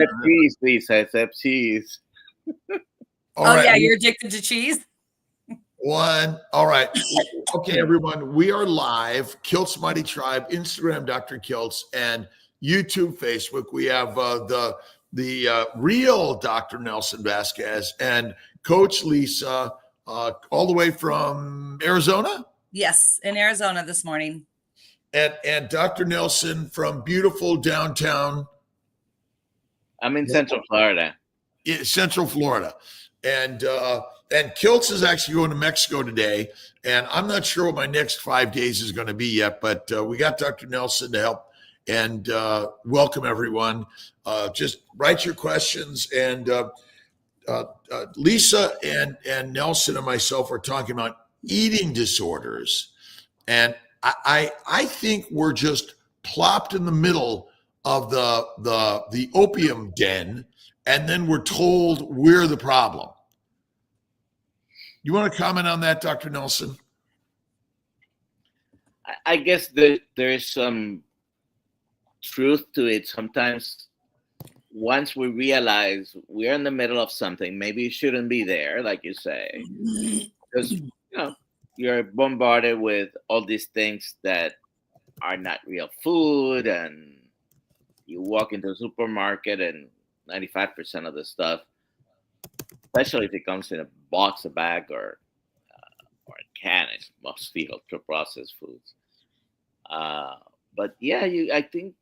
Except cheese, Lisa. Except cheese. All Oh right. yeah, you're addicted to cheese. One. All right. Okay, everyone. We are live. Kiltz Mighty Tribe, Instagram, Dr. Kiltz, and YouTube, Facebook. We have the real Dr. Nelson Vasquez and Coach Lisa, all the way from Arizona. Yes, in Arizona this morning. And Dr. Nelson from beautiful downtown. I'm in Central Florida. Central Florida. And Kiltz is actually going to Mexico today. And I'm not sure what my next 5 days is going to be yet, but we got Dr. Nelson to help and welcome everyone. Just write your questions. And Lisa and Nelson and myself are talking about eating disorders. And I think we're just plopped in the middle of the opium den, and then we're told we're the problem. You want to comment on that, Dr. Nelson? I guess there is some truth to it. Sometimes once we realize we're in the middle of something, maybe it shouldn't be there, like you say, because you're bombarded with all these things that are not real food, and you walk into a supermarket and 95% of the stuff, especially if it comes in a box, a bag, or a can, is mostly ultra-processed foods. But yeah, I think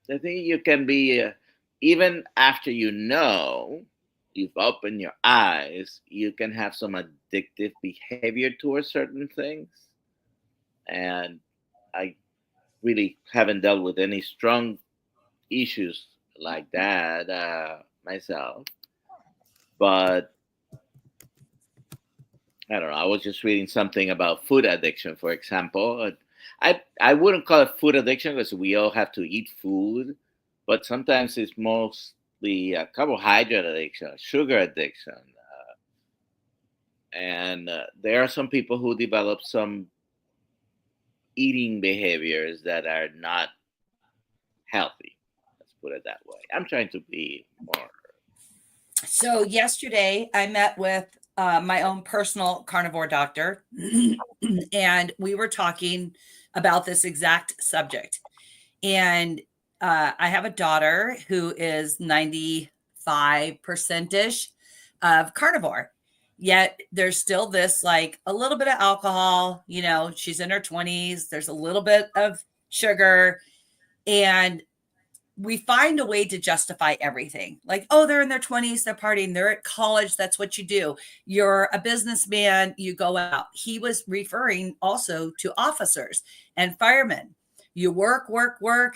you can be even after you've opened your eyes, you can have some addictive behavior towards certain things. And I really haven't dealt with any strong issues like that myself. But I don't know. I was just reading something about food addiction, for example. I wouldn't call it food addiction because we all have to eat food, but sometimes it's mostly carbohydrate addiction, sugar addiction. And there are some people who develop some eating behaviors that are not healthy. Let's put it that way. I'm trying to be more. So yesterday I met with my own personal carnivore doctor, and we were talking about this exact subject. And I have a daughter who is 95%-ish of carnivore. Yet there's still this, like, a little bit of alcohol, she's in her 20s. There's a little bit of sugar, and we find a way to justify everything. Like, oh, they're in their 20s, they're partying, they're at college, that's what you do. You're a businessman, you go out. He was referring also to officers and firemen. You work,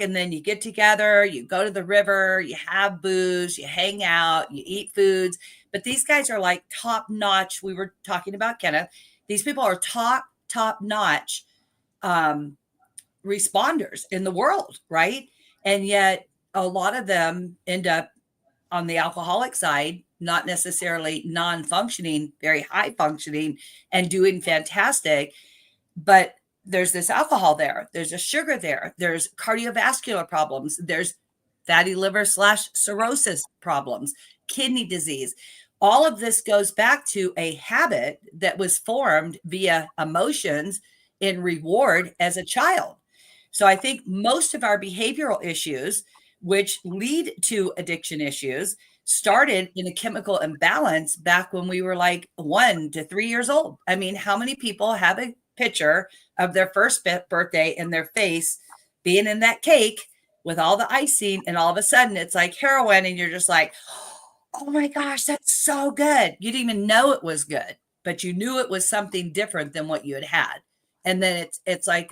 and then you get together, you go to the river, you have booze, you hang out, you eat foods. But these guys are like top notch. We were talking about Kenneth. These people are top notch responders in the world, right? And yet a lot of them end up on the alcoholic side, not necessarily non-functioning, very high functioning and doing fantastic. But there's this alcohol there. There's a sugar there. There's cardiovascular problems. There's fatty liver / cirrhosis problems, kidney disease. All of this goes back to a habit that was formed via emotions in reward as a child. So I think most of our behavioral issues, which lead to addiction issues, started in a chemical imbalance back when we were like 1 to 3 years old. I mean, how many people have a picture of their first birthday and their face being in that cake with all the icing, and all of a sudden it's like heroin, and you're just like, oh my gosh, that's so good. You didn't even know it was good, but you knew it was something different than what you had had. And then it's like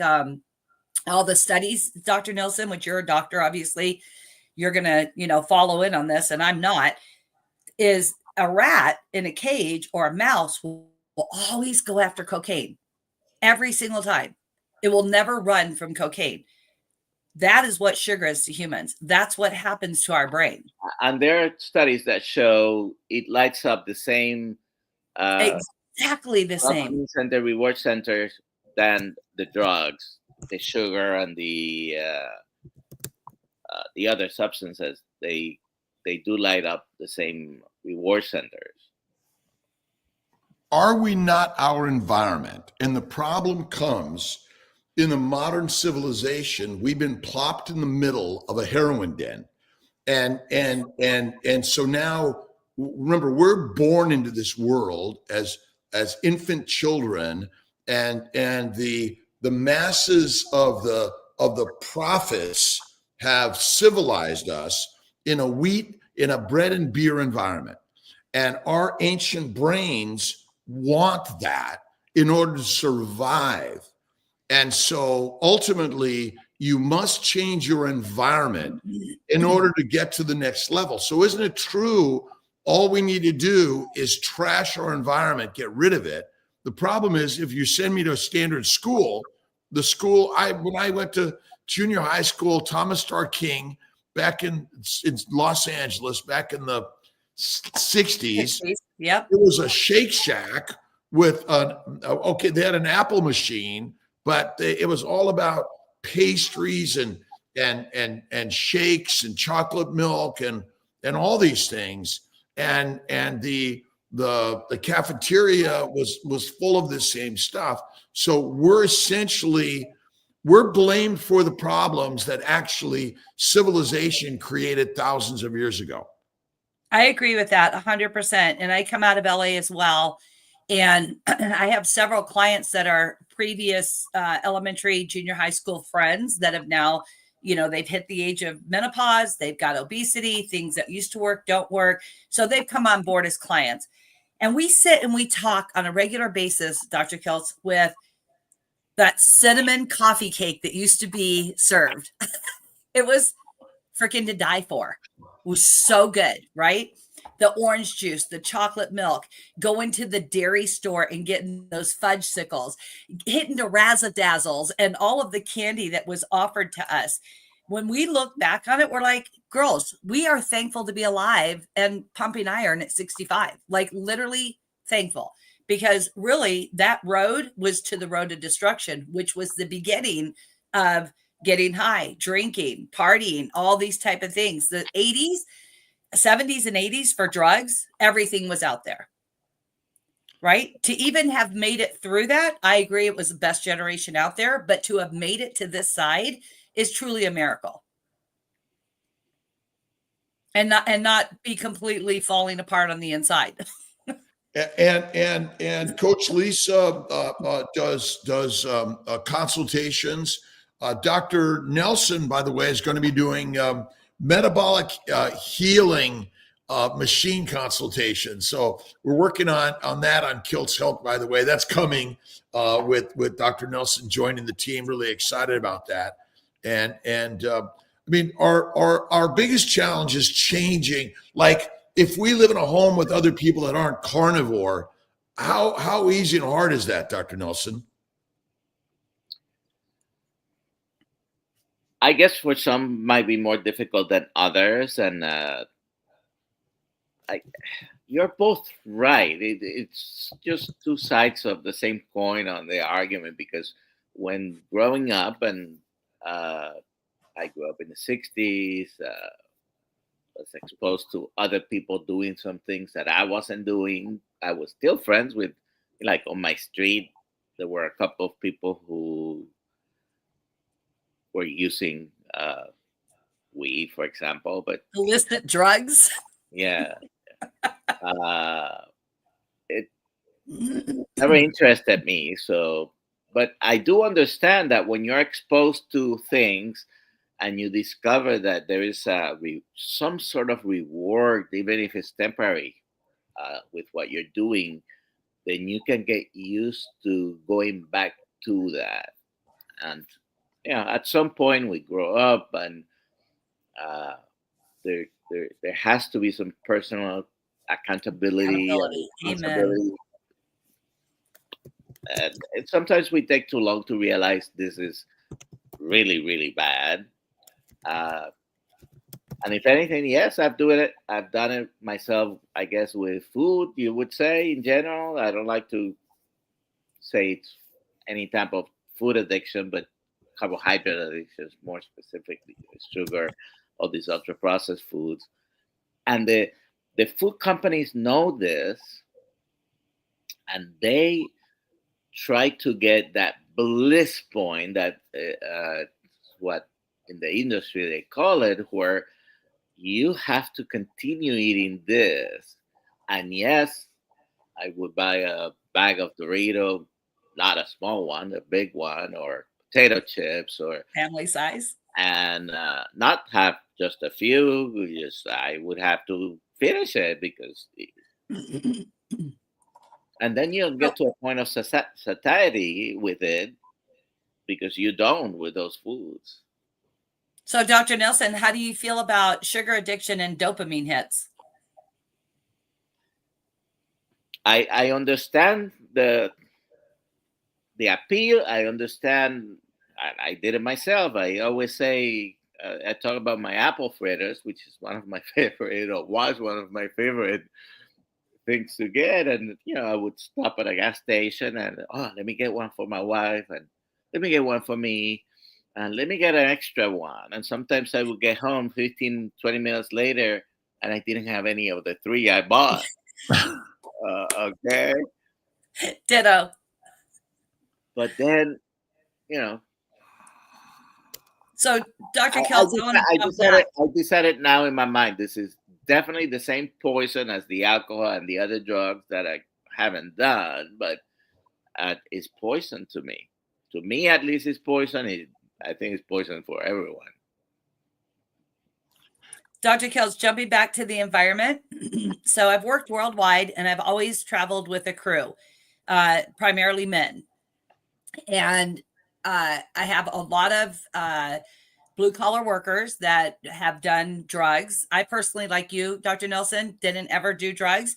all the studies, Dr. Nelson, which you're a doctor, obviously you're going to, follow in on this, and I'm not, is a rat in a cage or a mouse will always go after cocaine every single time. It will never run from cocaine. That is what sugar is to humans. That's what happens to our brain. And there are studies that show it lights up the same exactly the same center, reward centers than the drugs, the sugar, and the other substances. They they do light up the same reward centers. Are we not our environment? And the problem comes in the modern civilization. We've been plopped in the middle of a heroin den. And so now, remember, we're born into this world as infant children, and the masses of the prophets have civilized us in a bread and beer environment. And our ancient brains want that in order to survive. And so ultimately, you must change your environment in order to get to the next level. So isn't it true? All we need to do is trash our environment, get rid of it. The problem is, if you send me to a standard school, when I went to junior high school, Thomas Starr King, back in Los Angeles, back in the 60s, yep, it was a Shake Shack with they had an apple machine, but it was all about pastries and shakes and chocolate milk and all these things. And the cafeteria was full of this same stuff. So we're blamed for the problems that actually civilization created thousands of years ago. I agree with that 100%. And I come out of LA as well. And I have several clients that are previous elementary, junior high school friends that have now, they've hit the age of menopause. They've got obesity, things that used to work don't work. So they've come on board as clients. And we sit and we talk on a regular basis, Dr. Kiltz, with that cinnamon coffee cake that used to be served. It was freaking to die for. It was so good, right? The orange juice, the chocolate milk, going to the dairy store and getting those fudgesicles, hitting the razzle-dazzles and all of the candy that was offered to us. When we look back on it, we're like, girls, we are thankful to be alive and pumping iron at 65, like literally thankful, because really that road was to the road to destruction, which was the beginning of getting high, drinking, partying, all these type of things. The 70s and 80s for drugs, everything was out there, right? To even have made it through that, I agree it was the best generation out there, but to have made it to this side is truly a miracle. And not be completely falling apart on the inside. And Coach Lisa does consultations. Dr. Nelson, by the way, is going to be doing metabolic healing machine consultation. So we're working on that on Kiltz Health, by the way. That's coming with Dr. Nelson joining the team. Really excited about that. And I mean, our biggest challenge is changing. Like, if we live in a home with other people that aren't carnivore, how easy and hard is that, Dr. Nelson? I guess for some might be more difficult than others, and you're both right. It's just two sides of the same coin on the argument, because when growing up, and I grew up in the 60s, was exposed to other people doing some things that I wasn't doing. I was still friends with, like on my street, there were a couple of people who were using weed, for example, but illicit drugs. Yeah. It never interested me. So, but I do understand that when you're exposed to things and you discover that there is some sort of reward, even if it's temporary, with what you're doing, then you can get used to going back to that. And at some point we grow up, and there has to be some personal accountability. Amen. And sometimes we take too long to realize this is really, really bad. And if anything, yes, I've done it myself, I guess, with food, you would say, in general. I don't like to say it's any type of food addiction, but carbohydrate addictions more specifically, sugar, all these ultra processed foods. And the food companies know this, and they try to get that bliss point, that what in the industry they call it, where you have to continue eating this. And yes, I would buy a bag of Dorito, not a small one, a big one, or potato chips, or Family size. and not have just a few. Just I would have to finish it because, and then you'll So, get to a point of satiety with it because you don't with those foods. so, Dr. Nelson, how do you feel about sugar addiction and dopamine hits? I understand the appeal. I understand. I did it myself. I always say, I talk about my apple fritters, which is one of my favorite, or was one of my favorite things to get. And I would stop at a gas station and, let me get one for my wife, and let me get one for me, and let me get an extra one. And sometimes I would get home 15, 20 minutes later, and I didn't have any of the three I bought. Okay. Ditto. But then, you know, So, Dr. I, Kiltz, I want to jump back. I decided now in my mind, this is definitely the same poison as the alcohol and the other drugs that I haven't done, but it's poison to me. To me, at least, it's poison. I think it's poison for everyone. Dr. Kiltz, jumping back to the environment. So I've worked worldwide and I've always traveled with a crew, primarily men. And I have a lot of blue collar workers that have done drugs. I personally, like you, Dr. Nelson, didn't ever do drugs.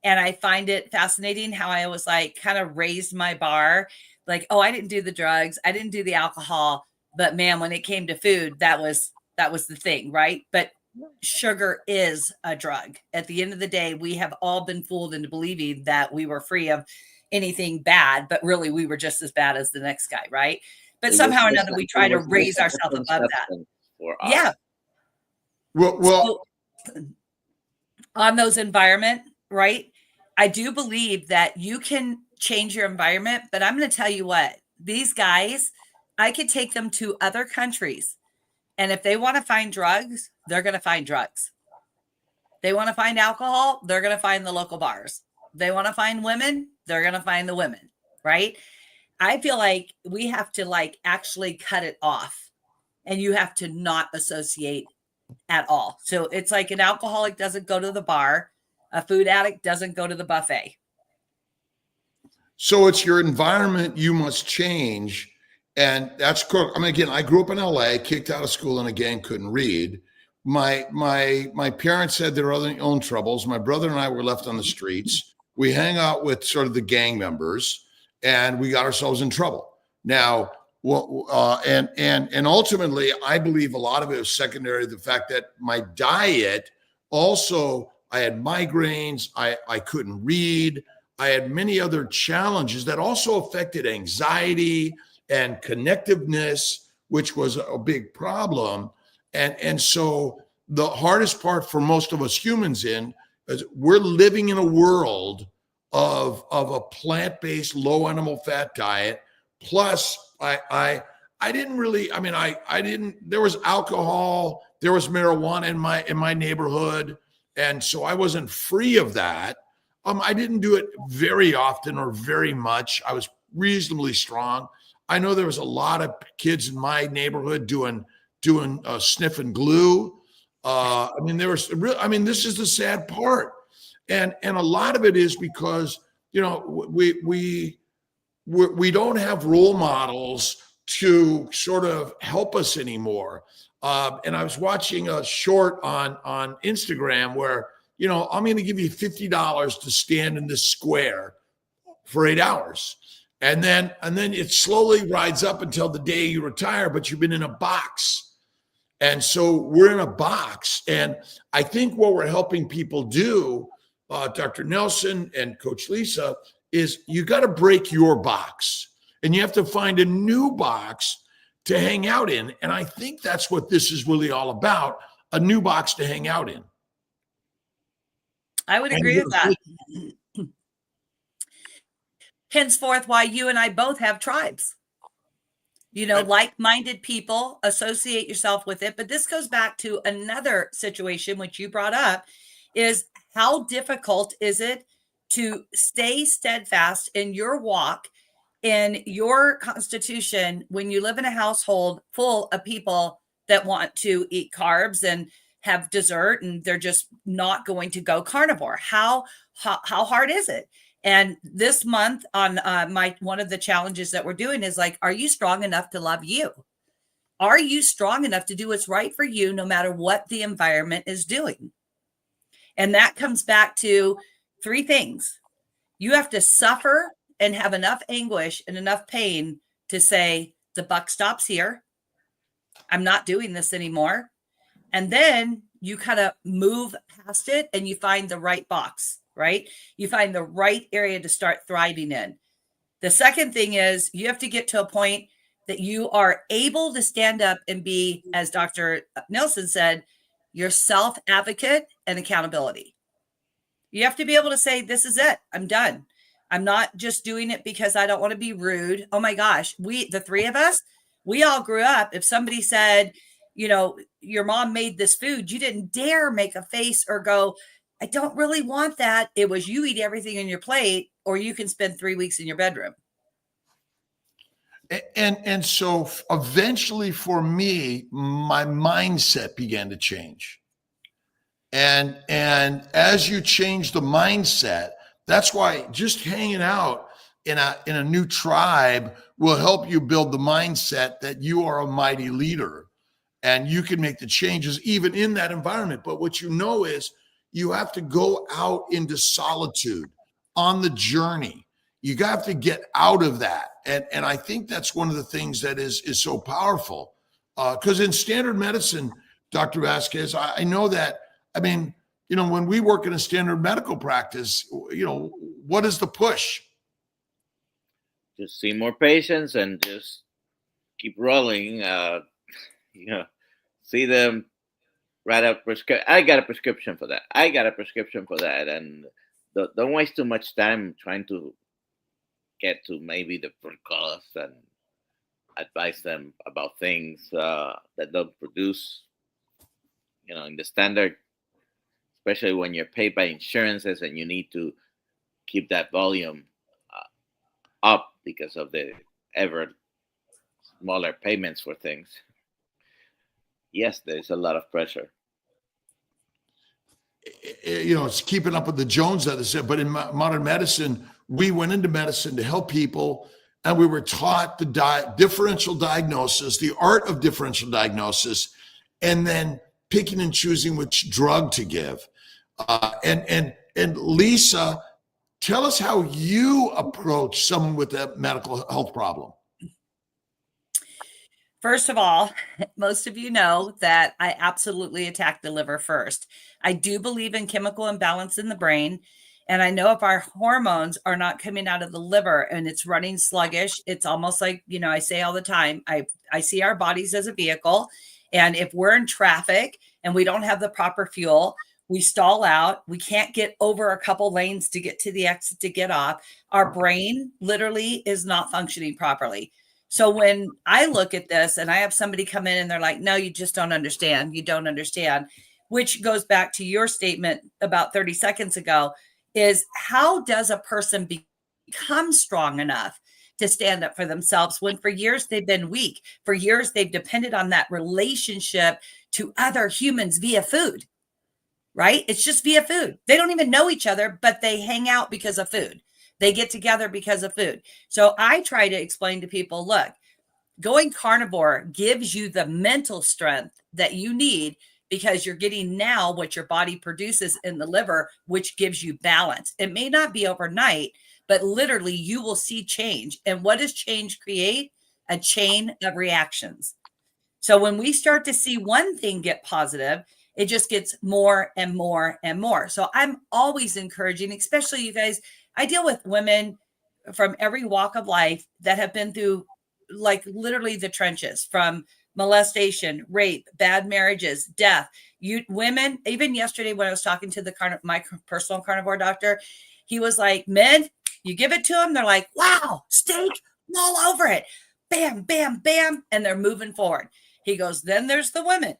And I find it fascinating how I was like kind of raised my bar. Like, oh, I didn't do the drugs. I didn't do the alcohol. But man, when it came to food, that was the thing, right? But sugar is a drug. At the end of the day, we have all been fooled into believing that we were free of anything bad, but really we were just as bad as the next guy, right? But somehow or another, we try to raise ourselves above that. Yeah. Well, so, on those environment, right? I do believe that you can change your environment, but I'm going to tell you what, these guys, I could take them to other countries. And if they want to find drugs, they're going to find drugs. They want to find alcohol, they're going to find the local bars. They want to find women, they're going to find the women, right? I feel like we have to like actually cut it off, and you have to not associate at all. So it's like an alcoholic doesn't go to the bar, a food addict doesn't go to the buffet. So it's your environment you must change. And that's cool. I mean, again, I grew up in LA, kicked out of school in a gang, couldn't read. My parents had their own troubles. My brother and I were left on the streets. We hang out with sort of the gang members, and we got ourselves in trouble. Now, and ultimately, I believe a lot of it was secondary to the fact that my diet also, I had migraines, I couldn't read, I had many other challenges that also affected anxiety and connectiveness, which was a big problem. And so the hardest part for most of us humans is we're living in a world of a plant-based, low animal fat diet. Plus, I didn't really, I mean, I didn't, there was alcohol, there was marijuana in my neighborhood. And so I wasn't free of that. I didn't do it very often or very much. I was reasonably strong. I know there was a lot of kids in my neighborhood doing sniffing glue. I mean, there was real. I mean, this is the sad part, and a lot of it is because we don't have role models to sort of help us anymore. And I was watching a short on Instagram where I'm going to give you $50 to stand in this square for 8 hours. And then it slowly rides up until the day you retire, but you've been in a box. And so we're in a box. And I think what we're helping people do, Dr. Nelson and Coach Lisa, is you got to break your box and you have to find a new box to hang out in. And I think that's what this is really all about, a new box to hang out in. I would agree with that. Henceforth, why you and I both have tribes. Like-minded people, associate yourself with it. But this goes back to another situation, which you brought up, is how difficult is it to stay steadfast in your walk, in your constitution, when you live in a household full of people that want to eat carbs and have dessert, and they're just not going to go carnivore? How hard is it? And this month on one of the challenges that we're doing is like, are you strong enough to love you? Are you strong enough to do what's right for you, no matter what the environment is doing? And that comes back to three things. You have to suffer and have enough anguish and enough pain to say, the buck stops here. I'm not doing this anymore. And then you kind of move past it and you find the right box, right? You find the right area to start thriving in. The second thing is you have to get to a point that you are able to stand up and be, as Dr. Nelson said, your self-advocate and accountability. You have to be able to say, this is it. I'm done. I'm not just doing it because I don't want to be rude. Oh my gosh. The three of us, we all grew up. If somebody said, your mom made this food, you didn't dare make a face or go, I don't really want that. It was, you eat everything on your plate, or you can spend 3 weeks in your bedroom. And so eventually for me, my mindset began to change. And as you change the mindset, that's why just hanging out in a new tribe will help you build the mindset that you are a mighty leader and you can make the changes even in that environment. But what you know is you have to go out into solitude on the journey. You have to get out of that. And I think that's one of the things that is so powerful. Because in standard medicine, Dr. Vasquez, I know that, when we work in a standard medical practice, what is the push? Just see more patients and just keep rolling. See them write out prescription. I got a prescription for that. And don't waste too much time trying to get to maybe the root cause and advise them about things that don't produce, in the standard, especially when you're paid by insurances and you need to keep that volume up because of the ever smaller payments for things. Yes, there's a lot of pressure. It's keeping up with the Jones, as I said, but in modern medicine, we went into medicine to help people, and we were taught the differential diagnosis, the art of differential diagnosis, and then picking and choosing which drug to give. And Lisa, tell us how you approach someone with a medical health problem. First of all, most of you know that I absolutely attack the liver first. I do believe in chemical imbalance in the brain. And I know if our hormones are not coming out of the liver and it's running sluggish, it's almost like, I say all the time, I see our bodies as a vehicle. And if we're in traffic and we don't have the proper fuel, we stall out. We can't get over a couple lanes to get to the exit to get off. Our brain literally is not functioning properly. So when I look at this and I have somebody come in and they're like, no, you just don't understand. You don't understand, which goes back to your statement about 30 seconds ago, is how does a person become strong enough to stand up for themselves when for years they've been weak? For years, they've depended on that relationship to other humans via food, right? It's just via food. They don't even know each other, but they hang out because of food. They get together because of food. So I try to explain to people, look, going carnivore gives you the mental strength that you need because you're getting now what your body produces in the liver, which gives you balance. It may not be overnight, but literally you will see change. And what does change create? A chain of reactions. So when we start to see one thing get positive, it just gets more and more and more. So I'm always encouraging, especially you guys, I deal with women from every walk of life that have been through like literally the trenches, from molestation, rape, bad marriages, death. You women, even yesterday when I was talking to my personal carnivore doctor, he was like, men, you give it to them, they're like, wow, steak all over it. Bam, bam, bam. And they're moving forward. He goes, then there's the women.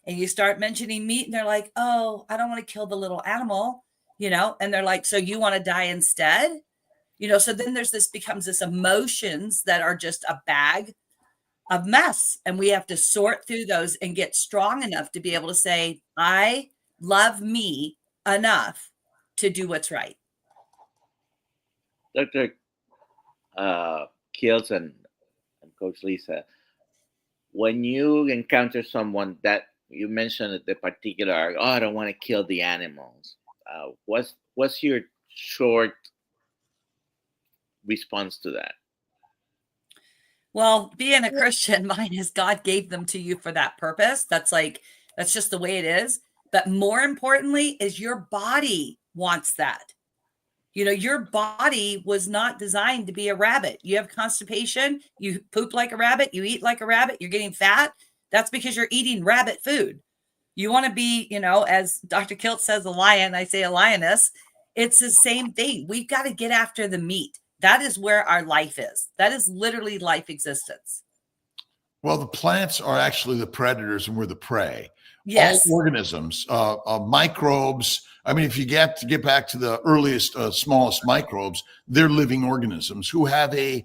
And you start mentioning meat and they're like, oh, I don't want to kill the little animal, and they're like, so you want to die instead? So then becomes this emotions that are just a bag of mess. And we have to sort through those and get strong enough to be able to say, I love me enough to do what's right. Dr. Kiltz and Coach Lisa, when you encounter someone that you mentioned the particular, I don't want to kill the animals, what's your short response to that? Well, being a Christian, mine is God gave them to you for that purpose. That's just the way it is. But more importantly is your body wants that. Your body was not designed to be a rabbit. You have constipation, you poop like a rabbit, you eat like a rabbit, you're getting fat. That's because you're eating rabbit food. You want to be, as Dr. Kiltz says, a lion, I say a lioness. It's the same thing. We've got to get after the meat. That is where our life is. That is literally life existence. Well, the plants are actually the predators and we're the prey. Yes. All organisms, microbes. I mean, if you get back to the earliest, smallest microbes, they're living organisms who have a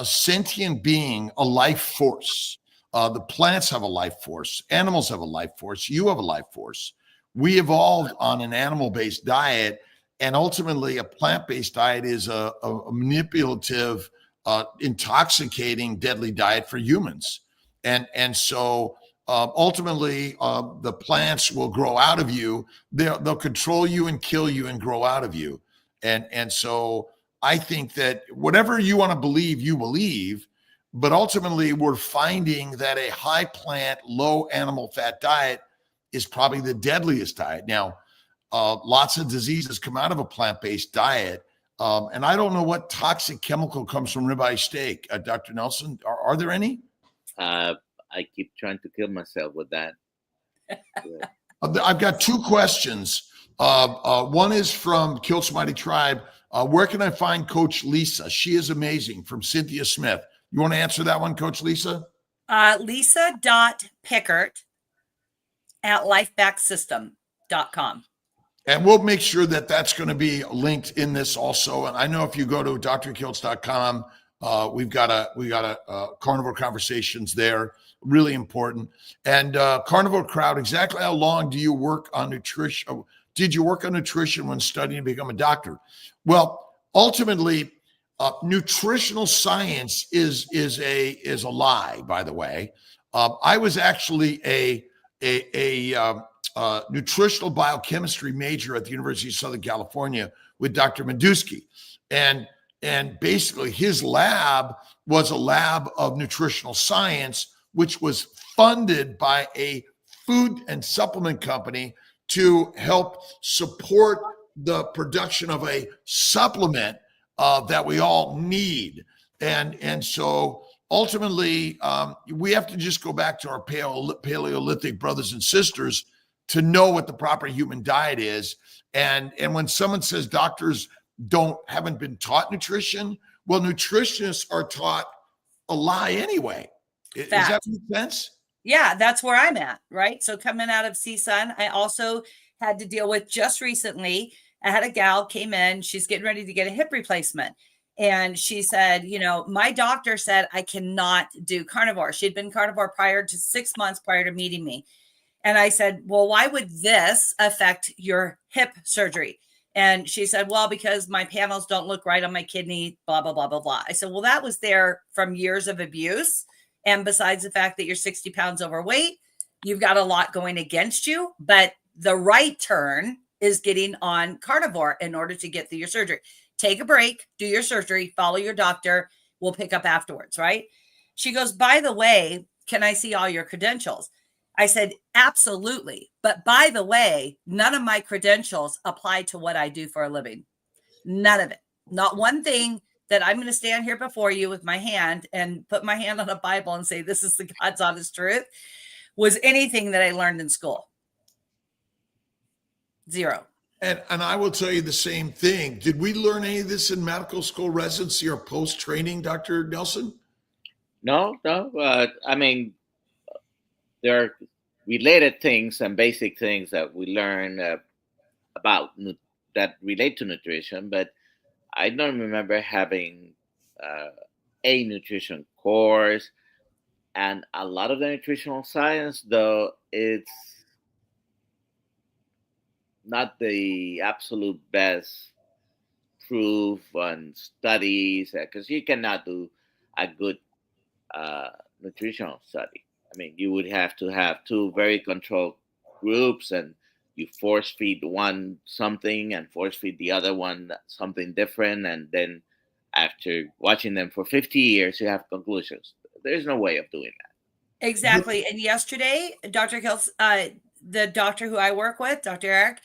sentient being, a life force. The plants have a life force. Animals have a life force. You have a life force. We evolved on an animal-based diet, and ultimately, a plant-based diet is a manipulative, intoxicating, deadly diet for humans. And so ultimately, the plants will grow out of you. They'll control you and kill you and grow out of you. And so I think that whatever you want to believe, you believe. But ultimately, we're finding that a high plant, low animal fat diet is probably the deadliest diet. Now, lots of diseases come out of a plant-based diet. And I don't know what toxic chemical comes from ribeye steak. Dr. Nelson, are there any? I keep trying to kill myself with that. I've got two questions. One is from Kiltz Mighty Tribe. Where can I find Coach Lisa? She is amazing, from Cynthia Smith. You want to answer that one, Coach Lisa? Lisa.Pickart at lifebacksystem.com. And we'll make sure that that's going to be linked in this also. And I know if you go to drkiltz.com, we've got a Carnivore Conversations there, really important. And Carnivore Crowd, exactly how long do you work on nutrition? Did you work on nutrition when studying to become a doctor? Well, ultimately, nutritional science is a lie, by the way. I was actually a nutritional biochemistry major at the University of Southern California with Dr. Meduski. And basically his lab was a lab of nutritional science, which was funded by a food and supplement company to help support the production of a supplement that we all need. And so ultimately, we have to just go back to our Paleolithic brothers and sisters to know what the proper human diet is. And when someone says doctors haven't been taught nutrition, well, nutritionists are taught a lie anyway. Does that make sense? Yeah, that's where I'm at, right? So coming out of CSUN, I also had to deal with just recently, I had a gal came in, she's getting ready to get a hip replacement. And she said, my doctor said I cannot do carnivore. She'd been carnivore prior to 6 months prior to meeting me. And I said, well, why would this affect your hip surgery? And she said, well, because my panels don't look right on my kidney, blah, blah, blah, blah, blah. I said, well, that was there from years of abuse. And besides the fact that you're 60 pounds overweight, you've got a lot going against you. But the right turn is getting on carnivore in order to get through your surgery. Take a break, do your surgery, follow your doctor. We'll pick up afterwards, right? She goes, by the way, can I see all your credentials? I said, absolutely. But by the way, none of my credentials apply to what I do for a living. None of it. Not one thing that I'm going to stand here before you with my hand and put my hand on a Bible and say, this is the God's honest truth. was anything that I learned in school. Zero. And I will tell you the same thing. Did we learn any of this in medical school residency or post-training, Dr. Nelson? No. I mean, there are related things and basic things that we learn about that relate to nutrition, but I don't remember having a nutrition course. And a lot of the nutritional science, though, it's not the absolute best proof on studies, because you cannot do a good nutritional study. I mean, you would have to have two very controlled groups, and you force feed one something and force feed the other one something different, and then after watching them for 50 years, you have conclusions. There's no way of doing that. Exactly. And yesterday, Dr. Kiltz, the doctor who I work with, Dr. Eric,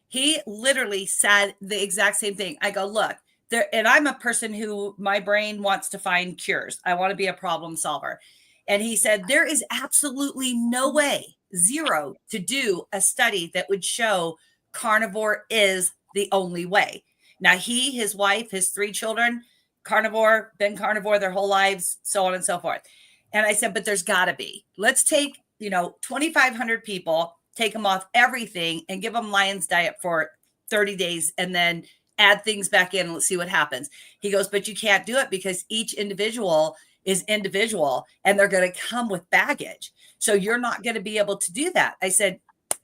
he literally said the exact same thing. I go, look, there, and I'm a person who my brain wants to find cures. I want to be a problem solver. And he said, there is absolutely no way, zero, to do a study that would show carnivore is the only way. Now, he, his wife, his 3 children, carnivore, been carnivore their whole lives, so on and so forth. And I said, but there's got to be. Let's take, 2,500 people, take them off everything and give them Lion's diet for 30 days and then add things back in and let's see what happens. He goes, but you can't do it because each individual is individual and they're going to come with baggage. So you're not going to be able to do that. I said,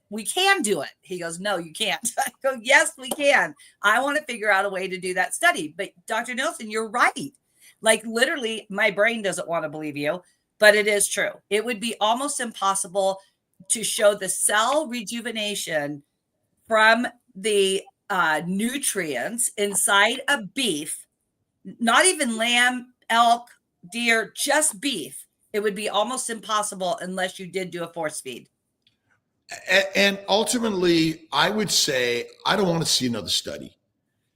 we can do it. He goes, no, you can't. I go, yes, we can. I want to figure out a way to do that study. But Dr. Nelson, you're right. Like literally my brain doesn't want to believe you, but it is true. It would be almost impossible to show the cell rejuvenation from the nutrients inside a beef, not even lamb, elk, deer, just beef. It would be almost impossible unless you did do a force feed. And ultimately, I would say, I don't want to see another study.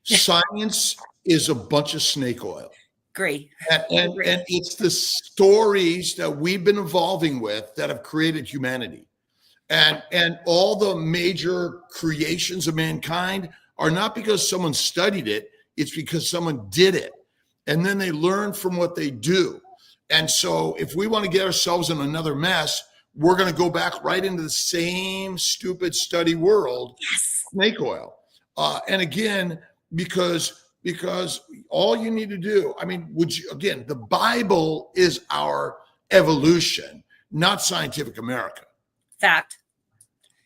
Science is a bunch of snake oil. Agree. And it's the stories that we've been evolving with that have created humanity. And all the major creations of mankind are not because someone studied it, it's because someone did it. And then they learn from what they do. And so if we want to get ourselves in another mess, we're going to go back right into the same stupid study world, yes. Snake oil. And again, because all you need to do, I mean, the Bible is our evolution, not Scientific America. Fact.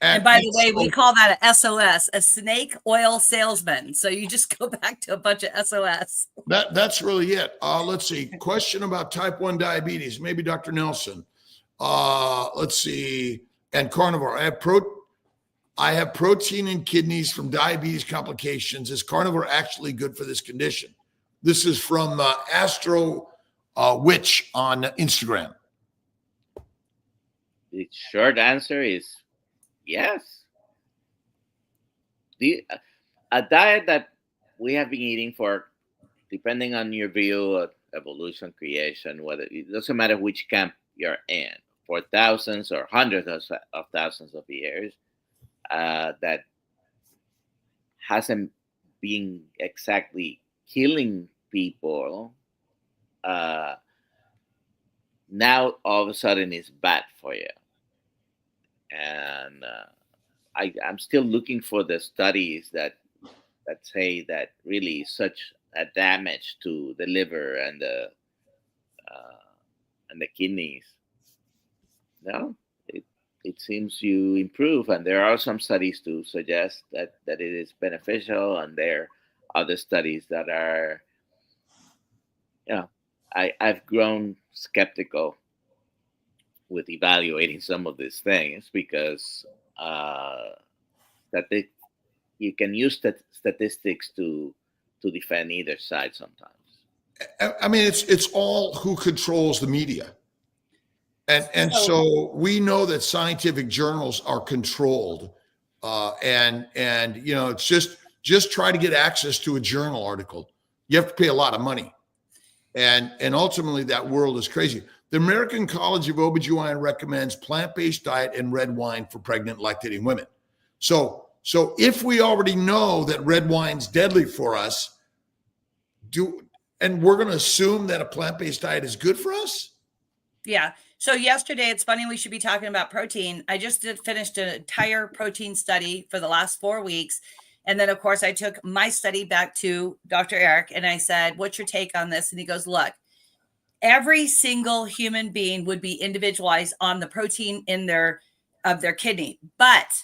And by the way, we call that a SOS, a snake oil salesman. So you just go back to a bunch of SOS. That's really it. Let's see. Question about type 1 diabetes. Maybe Dr. Nelson. Let's see. And carnivore. I have protein in kidneys from diabetes complications. Is carnivore actually good for this condition? This is from Astro Witch on Instagram. The short answer is yes. A diet that we have been eating for, depending on your view of evolution, creation, whether it doesn't matter which camp you're in, for thousands or hundreds of thousands of years, that hasn't been exactly killing people, now all of a sudden it's bad for you. And I'm still looking for the studies that say that really such a damage to the liver and the kidneys. No, it seems you improve, and there are some studies to suggest that it is beneficial, and there are other studies that are, I've grown skeptical with evaluating some of these things because you can use statistics to defend either side sometimes. I mean, it's all who controls the media. And so we know that scientific journals are controlled, and it's just try to get access to a journal article. You have to pay a lot of money, and ultimately that world is crazy. The American College of OBGYN recommends plant-based diet and red wine for pregnant lactating women. So if we already know that red wine's deadly for us, and we're going to assume that a plant-based diet is good for us? Yeah. So yesterday, it's funny we should be talking about protein. I just finished an entire protein study for the last 4 weeks. And then, of course, I took my study back to Dr. Eric and I said, what's your take on this? And he goes, look, every single human being would be individualized on the protein of their kidney. But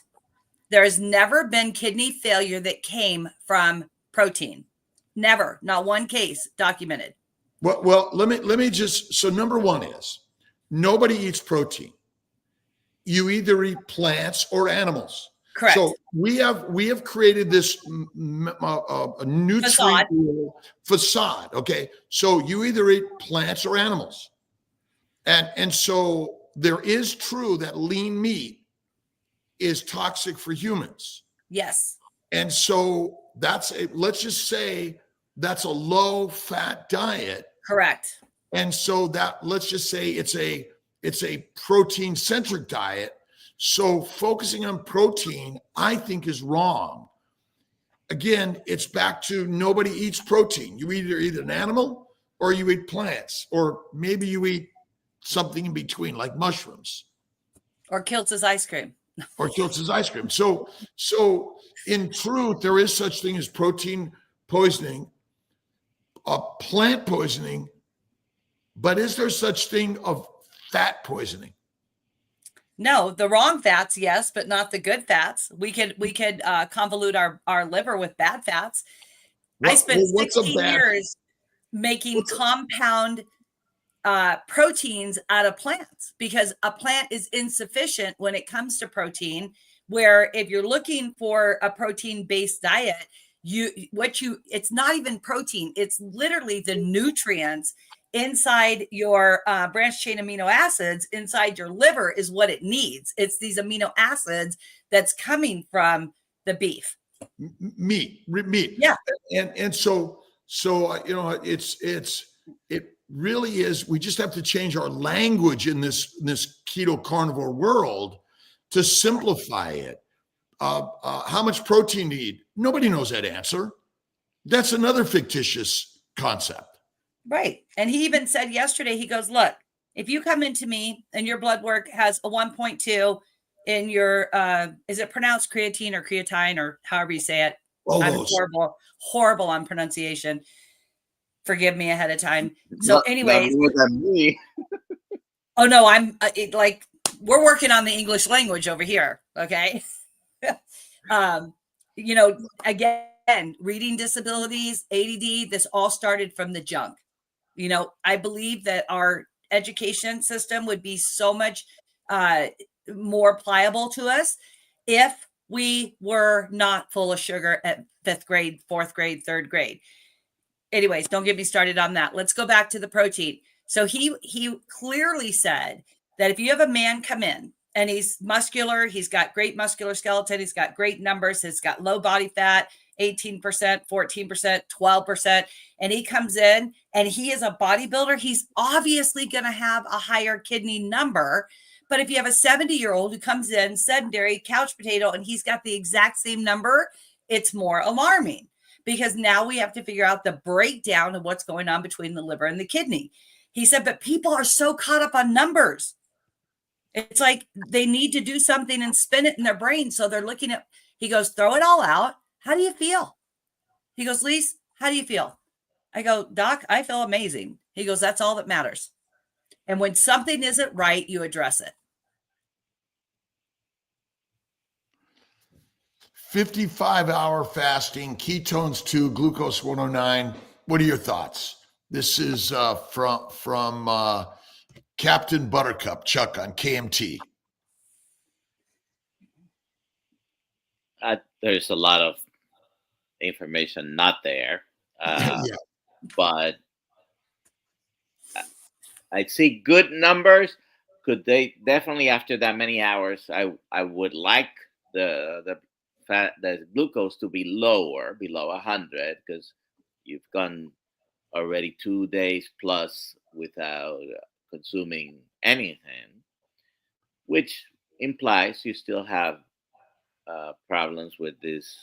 there has never been kidney failure that came from protein. Never. Not one case documented. Well, let me just, so number one is nobody eats protein. You either eat plants or animals. Correct. So we have created this nutrient facade. Okay. So you either eat plants or animals. And so there is true that lean meat is toxic for humans. Yes. And so let's just say that's a low fat diet. Correct. And so let's just say it's a protein centric diet. So focusing on protein, I think, is wrong. Again, it's back to nobody eats protein. You either eat an animal or you eat plants, or maybe you eat something in between like mushrooms. Or Kiltz's ice cream. Or Kiltz's ice cream. So in truth, there is such thing as protein poisoning, plant poisoning, but is there such thing of fat poisoning? No, the wrong fats, yes, but not the good fats. We could convolute our liver with bad fats. I spent 16 years making compound proteins out of plants because a plant is insufficient when it comes to protein. Where if you're looking for a protein-based diet, it's not even protein. It's literally the nutrients inside your branched chain amino acids inside your liver is what it needs. It's these amino acids that's coming from the beef. Meat. Yeah. And so it really is. We just have to change our language in this keto carnivore world to simplify it. How much protein do you eat? Nobody knows that answer. That's another fictitious concept. Right. And he even said yesterday, he goes, look, if you come into me and your blood work has a 1.2 in your, is it pronounced creatine or creatine or however you say it? I'm horrible on pronunciation. Forgive me ahead of time. So anyways. Not more than me. Oh no, I'm we're working on the English language over here. Okay. Again, reading disabilities, ADD, this all started from the junk. I believe that our education system would be so much more pliable to us if we were not full of sugar at 5th grade, 4th grade, 3rd grade. Anyways, don't get me started on that. Let's go back to the protein. So he clearly said that if you have a man come in and he's muscular, he's got great muscular skeleton, he's got great numbers, he's got low body fat, 18%, 14%, 12%, and he comes in and he is a bodybuilder, he's obviously going to have a higher kidney number. But if you have a 70-year-old who comes in sedentary, couch potato, and he's got the exact same number, it's more alarming because now we have to figure out the breakdown of what's going on between the liver and the kidney. He said, but people are so caught up on numbers. It's like they need to do something and spin it in their brain. So they're looking at, he goes, throw it all out. How do you feel? He goes, Lise, how do you feel? I go, Doc, I feel amazing. He goes, that's all that matters. And when something isn't right, you address it. 55-hour fasting, ketones 2, glucose 109. What are your thoughts? This is from Captain Buttercup, Chuck on KMT. There's a lot of information not there, but I see good numbers. Could they definitely after that many hours? I would like the glucose to be lower, below 100, because you've gone already 2 days plus without consuming anything, which implies you still have problems with these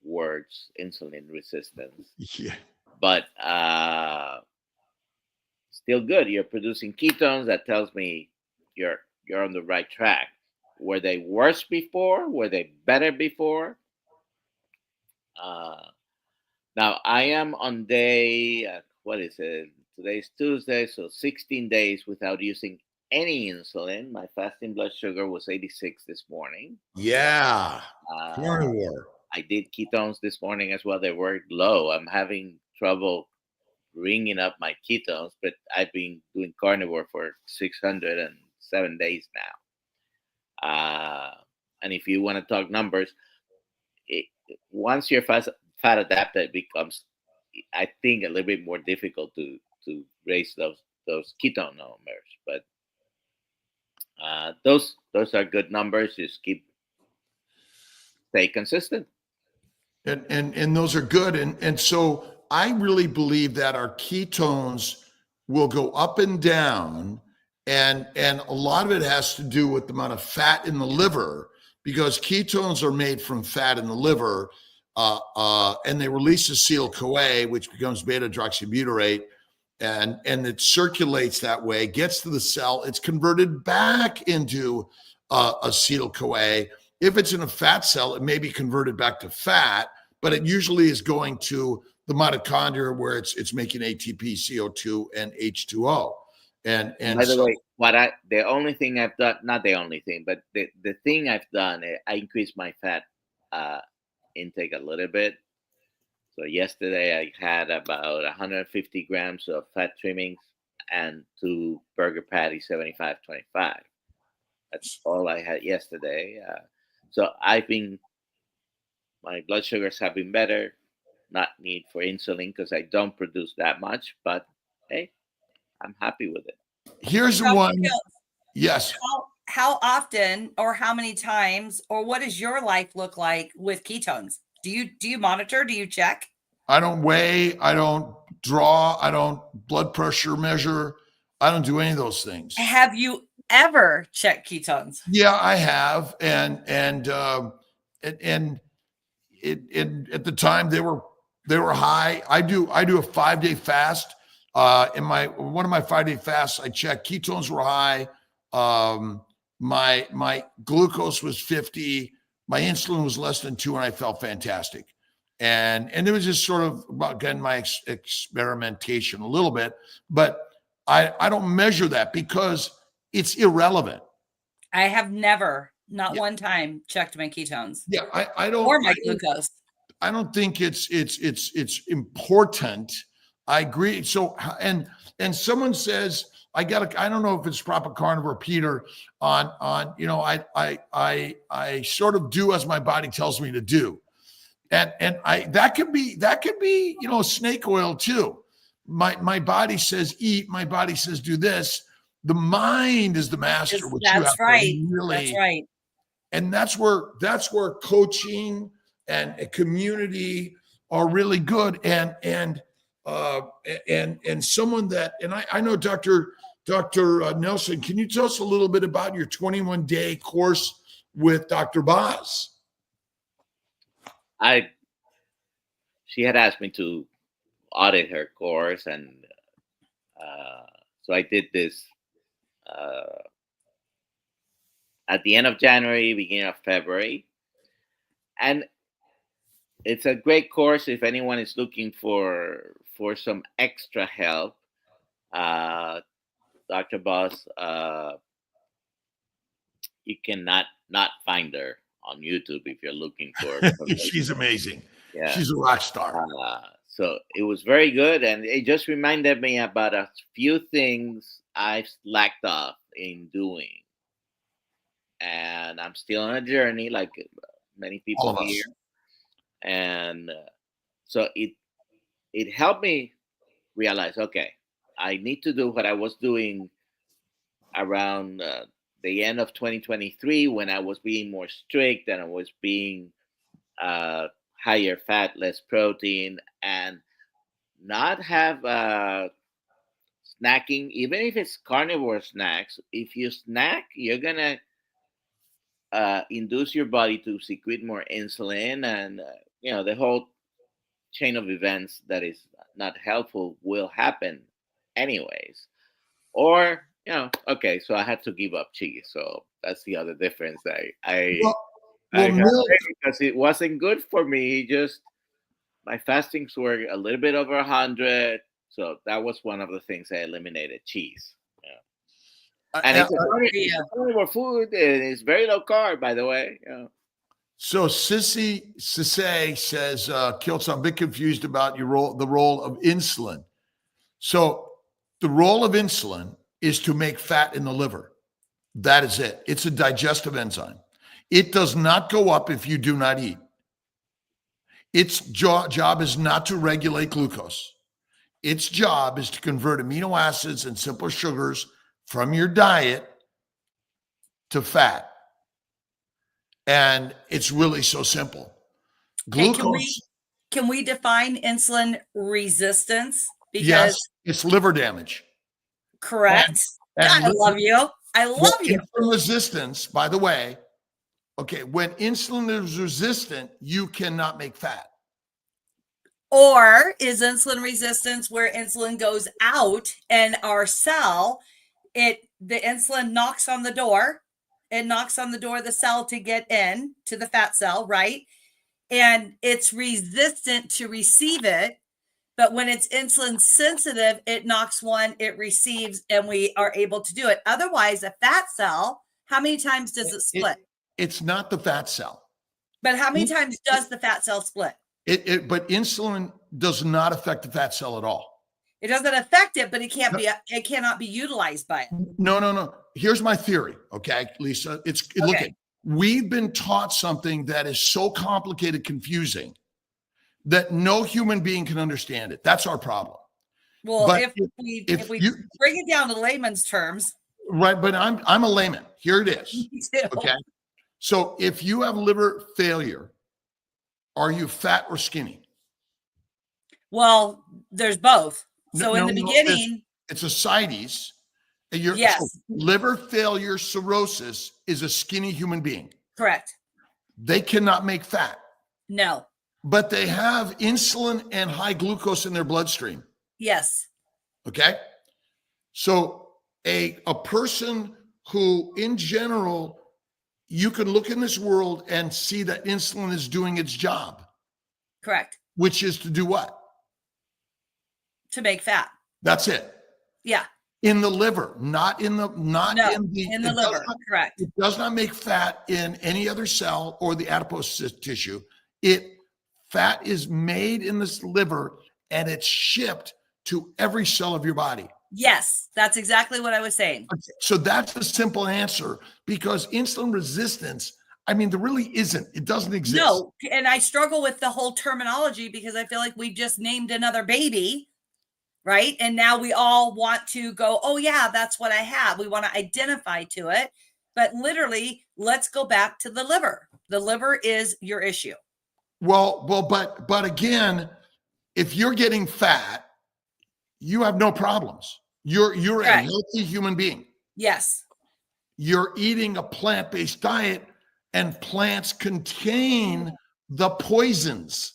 words, insulin resistance. Yeah. But still good. You're producing ketones. That tells me you're on the right track. Were they worse before? Were they better before? Uh, Now I am on day what is it? Today's Tuesday, so 16 days without using any insulin. My fasting blood sugar was 86 this morning. Yeah. Uh, Carnivore. I did ketones this morning as well. They were low. I'm having trouble bringing up my ketones, but I've been doing carnivore for 607 days now. And if you want to talk numbers, it, once you're fat adapted, it becomes, I think, a little bit more difficult to raise those ketone numbers. But those are good numbers. Just stay consistent. And those are good. And so I really believe that our ketones will go up and down. And a lot of it has to do with the amount of fat in the liver, because ketones are made from fat in the liver, and they release acetyl-CoA, which becomes beta-hydroxybutyrate, and it circulates that way, gets to the cell, it's converted back into acetyl-CoA. If it's in a fat cell, it may be converted back to fat, but it usually is going to the mitochondria where it's making ATP, CO2, and H2O. And By the so, way, the only thing I've done, not the only thing, but the thing I've done, I increased my fat intake a little bit. So yesterday I had about 150 grams of fat trimmings and 2 burger patties, 75-25. That's all I had yesterday. So my blood sugars have been better. Not need for insulin because I don't produce that much, but hey, I'm happy with it. here's the Dr. one. Kiltz, Yes. how often or how many times or what does your life look like with ketones? Do you monitor? Do you check? I don't weigh, I don't draw, I don't blood pressure measure. I don't do any of those things. Have you ever checked ketones? Yeah, I have. And at the time they were high. I do a 5-day fast. In one of my 5-day fasts, I checked, ketones were high. My glucose was 50, my insulin was less than 2, and I felt fantastic. And it was just sort of, again, my experimentation a little bit, but I don't measure that because it's irrelevant. I have never, not Yeah. one time, checked my ketones Yeah, I don't, or my glucose. I don't think it's important. I agree. So and someone says I don't know if it's proper carnivore, Peter, on I sort of do as my body tells me to do. And that could be snake oil too. My body says eat, my body says do this. The mind is the master, which you have That's right. to really, That's right. and that's where coaching and a community are really good. And someone that, and I know Dr. Nelson, can you tell us a little bit about your 21-day course with Dr. Boz? She had asked me to audit her course, and so I did this at the end of January, beginning of February, and it's a great course if anyone is looking for some extra help. Dr. Boss, you cannot not find her on YouTube if you're looking for. She's amazing. Yeah. She's a rock star. So it was very good, and it just reminded me about a few things I've slacked off in doing, and I'm still on a journey, like many people here. And so it helped me realize, okay, I need to do what I was doing around the end of 2023 when I was being more strict and I was being higher fat, less protein, and not have snacking, even if it's carnivore snacks, if you snack, you're gonna induce your body to secrete more insulin, and the whole chain of events that is not helpful will happen anyways. Or okay, so I had to give up cheese, so that's the other difference. Well, I got milk. it because it wasn't good for me. Just my fastings were a little bit over 100, so that was one of the things I eliminated: cheese. And it's a carnivore food, and it's very low carb, by the way. So Sissy says, Kiltz, I'm a bit confused about the role of insulin. So the role of insulin is to make fat in the liver. That is it. It's a digestive enzyme. It does not go up if you do not eat. Its job is not to regulate glucose. Its job is to convert amino acids and simple sugars from your diet to fat. And it's really so simple. Glucose. Can we define insulin resistance? Because yes, it's liver damage. Correct. And I love you. I love you. Insulin resistance, by the way, okay, when insulin is resistant, you cannot make fat. Or is insulin resistance where insulin goes out and our cell, the insulin knocks on the door. It knocks on the door of the cell to get in to the fat cell, right? And it's resistant to receive it. But when it's insulin sensitive, it knocks one, it receives, and we are able to do it. Otherwise, a fat cell, how many times does it split? It's not the fat cell. But how many times does the fat cell split? But insulin does not affect the fat cell at all. It doesn't affect it, but it cannot be utilized by it. No. Here's my theory, okay, Lisa. Look, we've been taught something that is so complicated, confusing, that no human being can understand it. That's our problem. Well, if we bring it down to layman's terms. Right, but I'm a layman. Here it is. Me too. Okay. So if you have liver failure, are you fat or skinny? Well, there's both. So in the beginning, it's ascites. Yes. So liver failure cirrhosis is a skinny human being. Correct. They cannot make fat. No. But they have insulin and high glucose in their bloodstream. Yes. Okay. So a person who, in general, you can look in this world and see that insulin is doing its job. Correct. Which is to do what? To make fat. That's it. Yeah. In the liver, not in the liver. Correct. It does not make fat in any other cell or the adipose tissue. Fat is made in this liver and it's shipped to every cell of your body. Yes, that's exactly what I was saying. Okay, so that's the simple answer, because insulin resistance, there really isn't. It doesn't exist. No, and I struggle with the whole terminology because I feel like we just named another baby, right? And now we all want to go, oh yeah, that's what I have. We want to identify to it. But literally, let's go back to the liver. The liver is your issue. Well, but again, if you're getting fat, you have no problems. You're a healthy human being. Yes. You're eating a plant-based diet, and plants contain the poisons.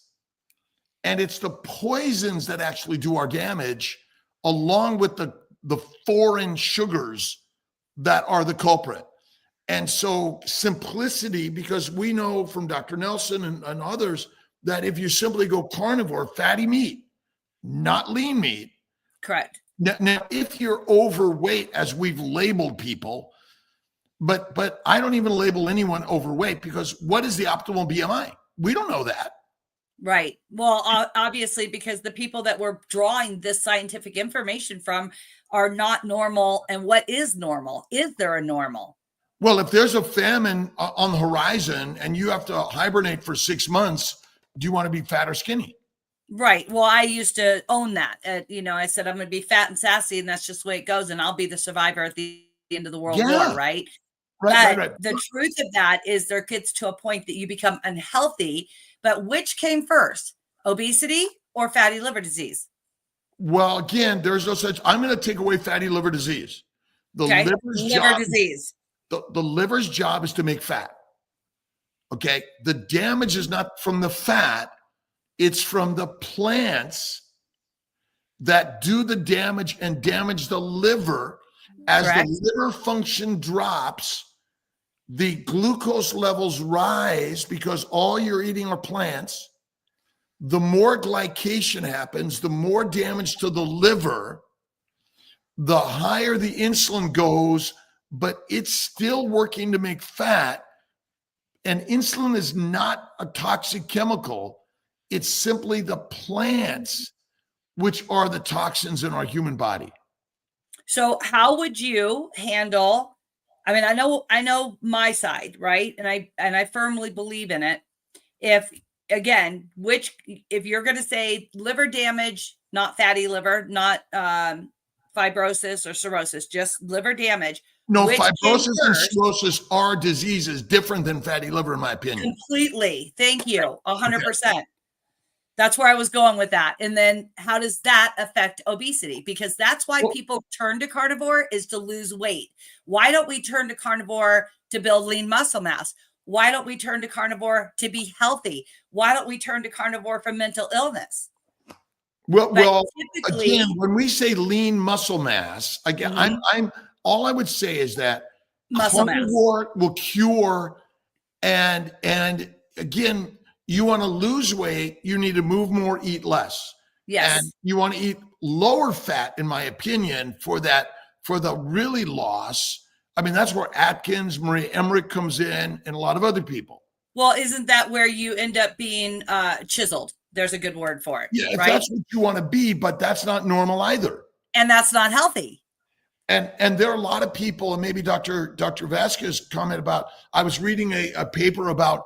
And it's the poisons that actually do our damage, along with the foreign sugars that are the culprit. And so simplicity, because we know from Dr. Nelson and others that if you simply go carnivore, fatty meat, not lean meat. Correct. Now, if you're overweight, as we've labeled people, but I don't even label anyone overweight, because what is the optimal BMI? We don't know that. Right. Well, obviously, because the people that we're drawing this scientific information from are not normal. And what is normal? Is there a normal? Well, if there's a famine on the horizon and you have to hibernate for 6 months, do you want to be fat or skinny? Right. Well, I used to own that. I said, I'm going to be fat and sassy, and that's just the way it goes. And I'll be the survivor at the end of the World War. Right. Right. The truth of that is there gets to a point that you become unhealthy. But which came first, obesity or fatty liver disease? Well, again, there's no such. I'm going to take away fatty liver disease. The Okay. liver's Liver job, disease. the liver's job is to make fat. Okay. The damage is not from the fat, it's from the plants that do the damage and damage the liver. As Correct. the liver function drops, the glucose levels rise because all you're eating are plants. The more glycation happens, the more damage to the liver, the higher the insulin goes, but it's still working to make fat. And insulin is not a toxic chemical. It's simply the plants, which are the toxins in our human body. So how would you handle, I mean, I know my side, right? And I firmly believe in it. If you're going to say liver damage, not fatty liver, not fibrosis or cirrhosis, just liver damage. No, which fibrosis and cirrhosis are diseases different than fatty liver, in my opinion. Completely. Thank you. 100%. That's where I was going with that. And then how does that affect obesity? Because that's why people turn to carnivore, is to lose weight. Why don't we turn to carnivore to build lean muscle mass? Why don't we turn to carnivore to be healthy? Why don't we turn to carnivore for mental illness? Well, again, when we say lean muscle mass, again, I'm all I would say is that muscle carnivore mass will cure, and again, you want to lose weight, you need to move more, eat less. Yes. And you want to eat lower fat, in my opinion, for the really loss. I mean, that's where Atkins, Maria Emmerich comes in, and a lot of other people. Well, isn't that where you end up being chiseled? There's a good word for it. Yeah, if right? that's what you want to be, but that's not normal either. And that's not healthy. And there are a lot of people, and maybe Dr. Vasquez comment about, I was reading a paper about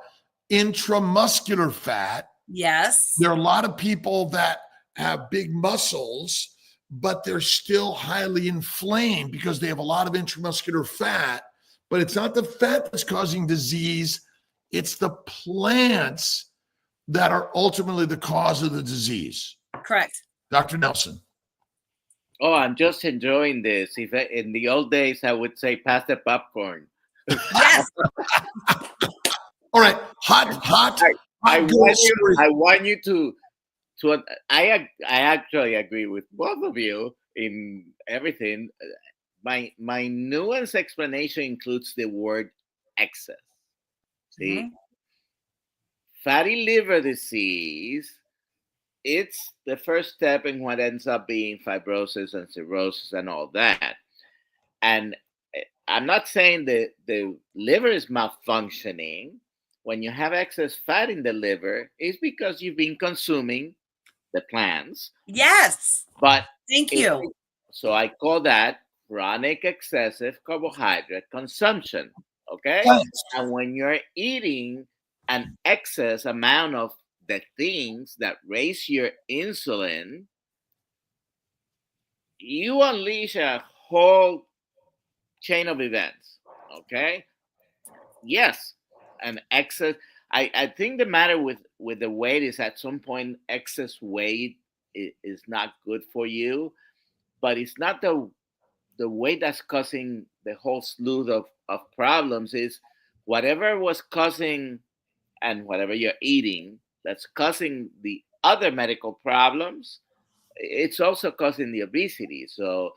intramuscular fat. Yes. There are a lot of people that have big muscles, but they're still highly inflamed because they have a lot of intramuscular fat. But it's not the fat that's causing disease. It's the plants that are ultimately the cause of the disease. Correct. Dr. Nelson. Oh, I'm just enjoying this. If in the old days, I would say, pass the popcorn. Yes. All right, hot. I want you to. I actually agree with both of you in everything. My nuanced explanation includes the word excess. See, fatty liver disease, it's the first step in what ends up being fibrosis and cirrhosis and all that. And I'm not saying that the liver is malfunctioning. When you have excess fat in the liver, it's because you've been consuming the plants. Yes. But thank you. So I call that chronic excessive carbohydrate consumption. Okay. And when you're eating an excess amount of the things that raise your insulin, you unleash a whole chain of events. Okay. Yes. An excess. I think the matter with the weight is at some point excess weight is not good for you, but it's not the weight that's causing the whole slew of problems. Is whatever was causing and whatever you're eating that's causing the other medical problems, it's also causing the obesity. So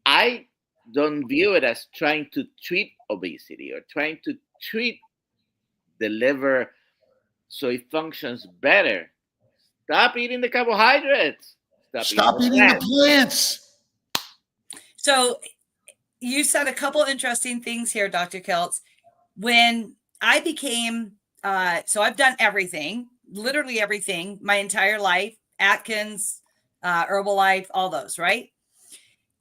I don't view it as trying to treat obesity or trying to treat the liver so it functions better. Stop eating the carbohydrates. Stop eating the plants. So you said a couple interesting things here, Dr. Kiltz. When I became, so I've done everything, literally everything, my entire life, Atkins, Herbalife, all those, right?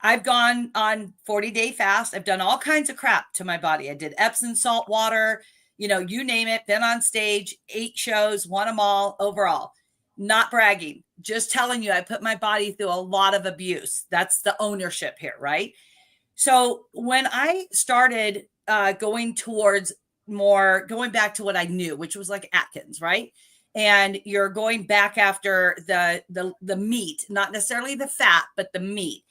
I've gone on 40-day fast. I've done all kinds of crap to my body. I did Epsom salt water, you name it, been on stage, 8 shows, won them all overall. Not bragging, just telling you, I put my body through a lot of abuse. That's the ownership here, right? So when I started going towards more, going back to what I knew, which was like Atkins, right? and you're going back after the meat, not necessarily the fat, but the meat.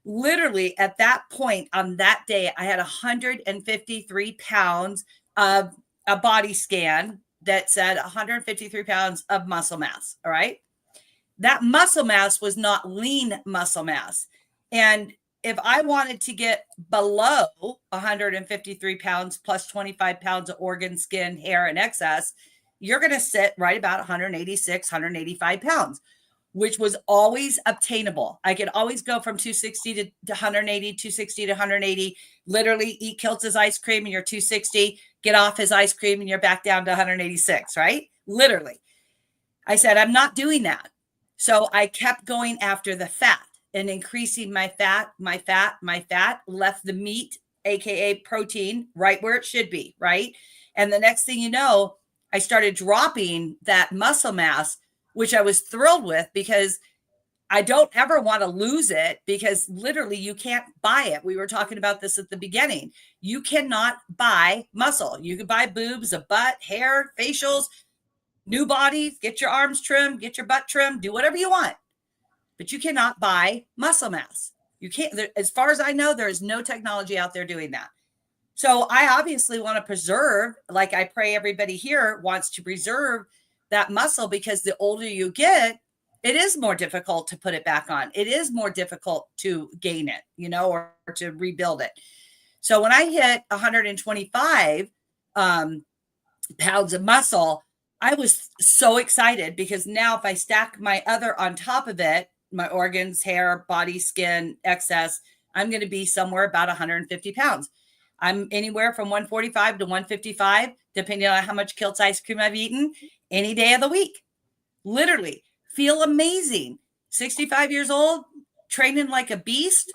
Literally at that point on that day, I had 153 pounds of a body scan that said 153 pounds of muscle mass. All right. That muscle mass was not lean muscle mass. And if I wanted to get below 153 pounds plus 25 pounds of organ, skin, hair, and excess, you're going to sit right about 186, 185 pounds, which was always obtainable. I could always go from 260 to 180, 260 to 180, literally eat Kiltz's ice cream and you're 260, get off his ice cream and you're back down to 186, right? Literally. I said, I'm not doing that. So I kept going after the fat and increasing my fat, left the meat, AKA protein, right where it should be, right? And the next thing you know, I started dropping that muscle mass, which I was thrilled with because I don't ever want to lose it because literally you can't buy it. We were talking about this at the beginning. You cannot buy muscle. You can buy boobs, a butt, hair, facials, new bodies, get your arms trimmed, get your butt trimmed, do whatever you want. But you cannot buy muscle mass. You can't, as far as I know, there is no technology out there doing that. So I obviously want to preserve, like I pray everybody here wants to preserve that muscle, because the older you get, it is more difficult to put it back on. It is more difficult to gain it, or to rebuild it. So when I hit 125 pounds of muscle, I was so excited because now if I stack my other on top of it, my organs, hair, body, skin, excess, I'm going to be somewhere about 150 pounds. I'm anywhere from 145 to 155, depending on how much Kiltz ice cream I've eaten any day of the week. Literally feel amazing. 65 years old, training like a beast,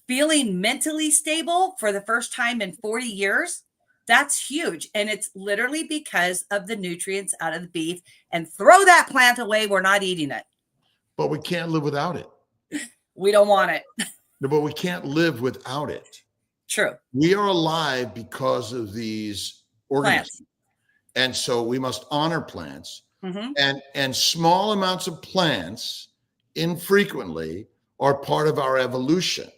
feeling mentally stable for the first time in 40 years. That's huge. And it's literally because of the nutrients out of the beef. And throw that plant away. We're not eating it. But we can't live without it. We don't want it. No, but we can't live without it. True. We are alive because of these organisms. Plants. And so we must honor plants. Mm-hmm. And small amounts of plants infrequently are part of our evolution.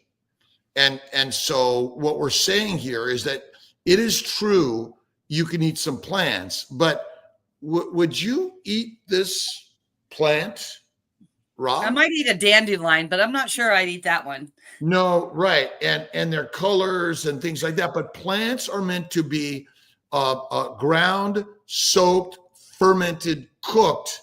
And so what we're saying here is that it is true you can eat some plants, but would you eat this plant, Rob? I might eat a dandelion, but I'm not sure I'd eat that one. No, right. And their colors and things like that. But plants are meant to be ground, soaked, fermented, cooked,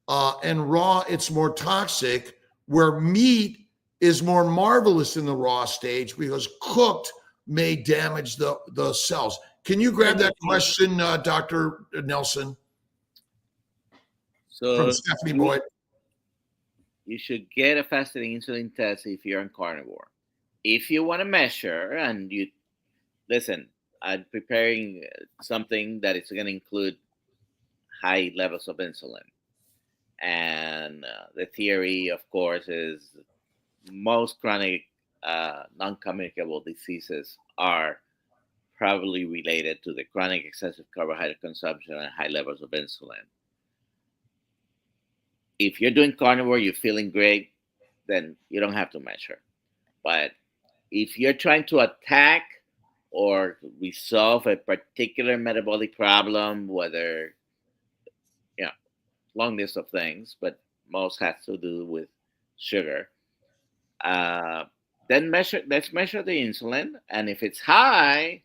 and raw. It's more toxic, where meat is more marvelous in the raw stage because cooked may damage the cells. Can you grab that question, Dr. Nelson? So From Stephanie Boyd. You should get a fasted insulin test if you're on carnivore. If you want to measure, and you listen, I'm preparing something that is going to include high levels of insulin. And the theory, of course, is most chronic non-communicable diseases are probably related to the chronic excessive carbohydrate consumption and high levels of insulin. If you're doing carnivore, you're feeling great, then you don't have to measure. But if you're trying to attack or resolve a particular metabolic problem, whether, long list of things, but most has to do with sugar, then let's measure the insulin. And if it's high,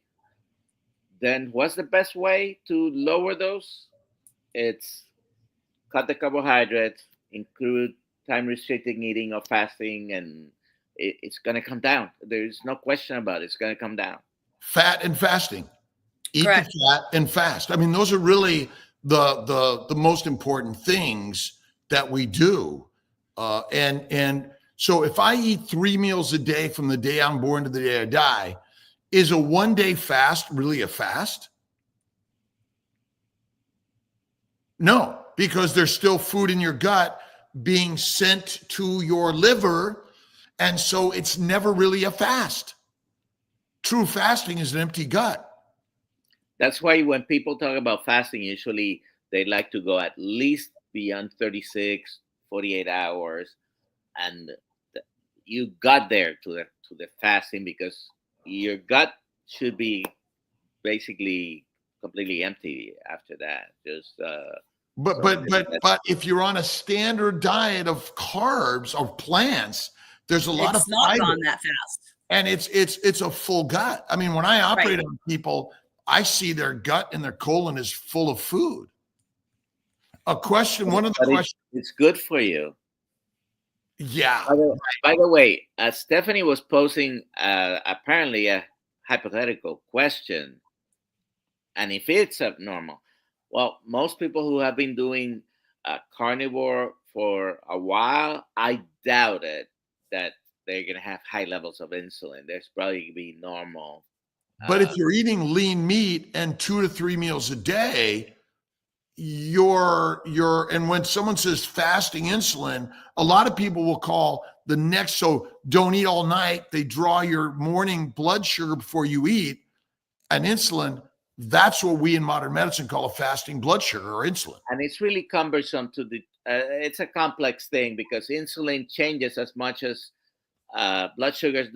then what's the best way to lower those? It's cut the carbohydrates, include time-restricting eating or fasting, and it's going to come down. There's no question about it. It's going to come down. Fat and fasting. Eat the fat and fast. I mean, those are really the most important things that we do. And so if I eat 3 meals a day from the day I'm born to the day I die, is a 1-day fast really a fast? No, because there's still food in your gut being sent to your liver. And so it's never really a fast. True fasting is an empty gut. That's why when people talk about fasting, usually they like to go at least beyond 36, 48 hours, and you got there to the fasting because your gut should be basically completely empty after that. Just But so but if you're on a standard diet of carbs or plants, there's a lot of It's not fiber, gone that fast. and it's a full gut. I mean, when I operate Right. on people, I see their gut and their colon is full of food. A question, one of the but questions, it's good for you. yeah. By the way, Stephanie was posing apparently a hypothetical question, and if it's abnormal, well, most people who have been doing carnivore for a while, I doubt it that they're going to have high levels of insulin. There's probably going to be normal. But if you're eating lean meat and 2 to 3 meals a day, and when someone says fasting insulin, a lot of people will call the next, so don't eat all night. They draw your morning blood sugar before you eat, an insulin. That's what we in modern medicine call a fasting blood sugar or insulin. And it's really cumbersome to the. It's a complex thing because insulin changes as much as blood sugars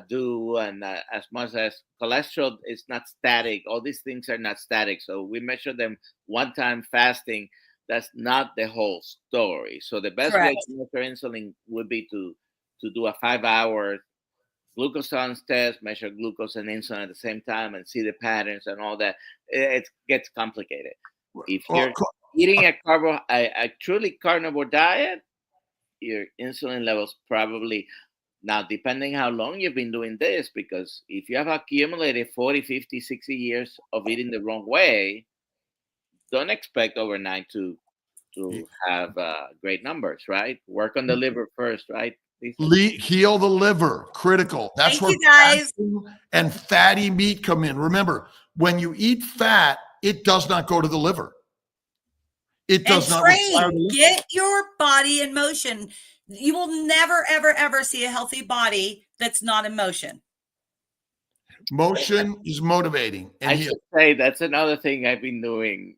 do, and as much as cholesterol is not static. All these things are not static. So we measure them one time fasting. That's not the whole story. So the best way Correct. to measure insulin would be to do a 5-hour glucose tolerance test, measure glucose and insulin at the same time, and see the patterns and all that. It gets complicated. If you're eating a truly carnivore diet, your insulin levels probably, now depending how long you've been doing this, because if you have accumulated 40, 50, 60 years of eating the wrong way, don't expect overnight to have great numbers, right? Work on the liver first, right? Heal the liver, critical. That's Thank where you, guys. and fatty meat come in. Remember, when you eat fat, it does not go to the liver. It does not require the liver. Get your body in motion. You will never, ever, ever see a healthy body that's not in motion. Motion is motivating. And I should say that's another thing I've been doing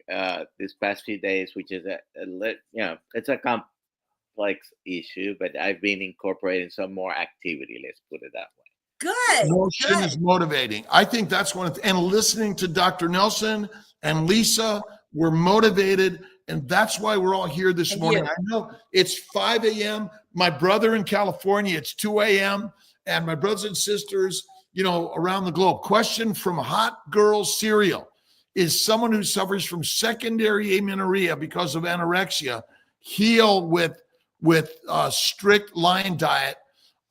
this past few days, which is it's a complex issue, but I've been incorporating some more activity. Let's put it that way. Good. Motion is motivating. I think that's one of and listening to Dr. Nelson and Lisa, we're motivated. And that's why we're all here this morning. I know it's 5 a.m. My brother in California, it's 2 a.m. And my brothers and sisters, around the globe. Question from Hot Girl Cereal. Is someone who suffers from secondary amenorrhea because of anorexia heal with strict line diet?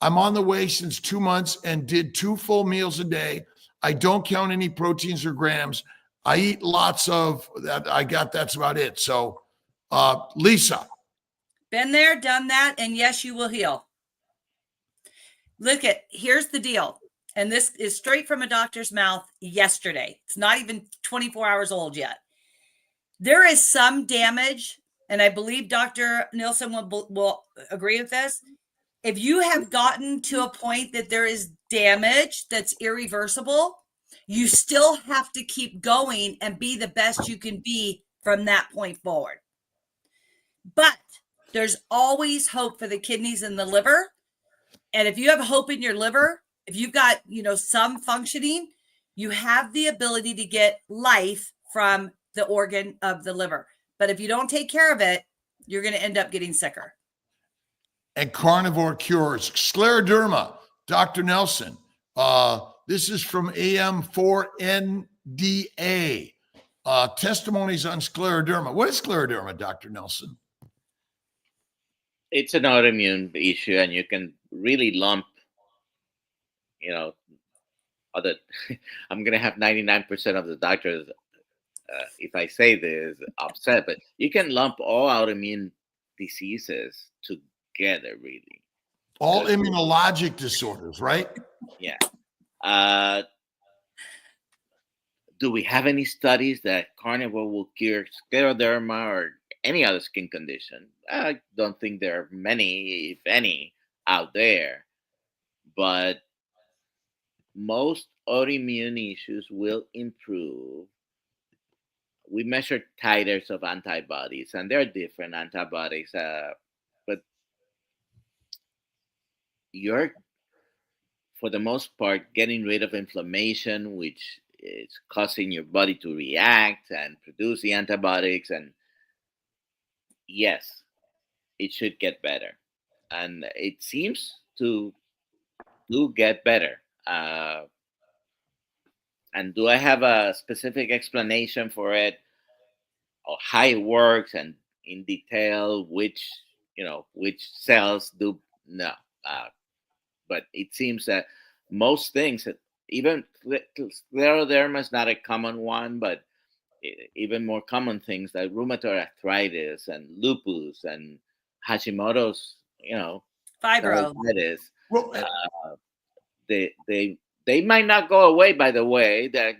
I'm on the way since 2 months and did 2 full meals a day. I don't count any proteins or grams. I eat lots of that. That's about it. So, Lisa. Been there, done that. And yes, you will heal. Here's the deal. And this is straight from a doctor's mouth yesterday. It's not even 24 hours old yet. There is some damage, and I believe Dr. Nielsen will agree with this. If you have gotten to a point that there is damage that's irreversible, you still have to keep going and be the best you can be from that point forward. But there's always hope for the kidneys and the liver. And if you have hope in your liver, if you've got, some functioning, you have the ability to get life from the organ of the liver. But if you don't take care of it, you're going to end up getting sicker. And carnivore cures. Scleroderma, Dr. Nelson. This is from AM4NDA. Testimonies on scleroderma. What is scleroderma, Dr. Nelson? It's an autoimmune issue, and you can really lump, other. I'm going to have 99% of the doctors, if I say this, upset, but you can lump all autoimmune diseases together, really. All immunologic disorders, right? Yeah. Do we have any studies that carnivore will cure scleroderma or any other skin condition? I don't think there are many, if any, out there. But most autoimmune issues will improve we measure titers of antibodies, and they're different antibodies, but you're, for the most part, getting rid of inflammation, which is causing your body to react and produce the antibiotics. And yes, it should get better. And it seems to do get better. And do I have a specific explanation for it, or how it works, and in detail which cells do? No. But it seems that most things, even scleroderma is not a common one, but even more common things like rheumatoid arthritis and lupus and Hashimoto's, Fibro. thyroiditis, Well, they might not go away. By the way, that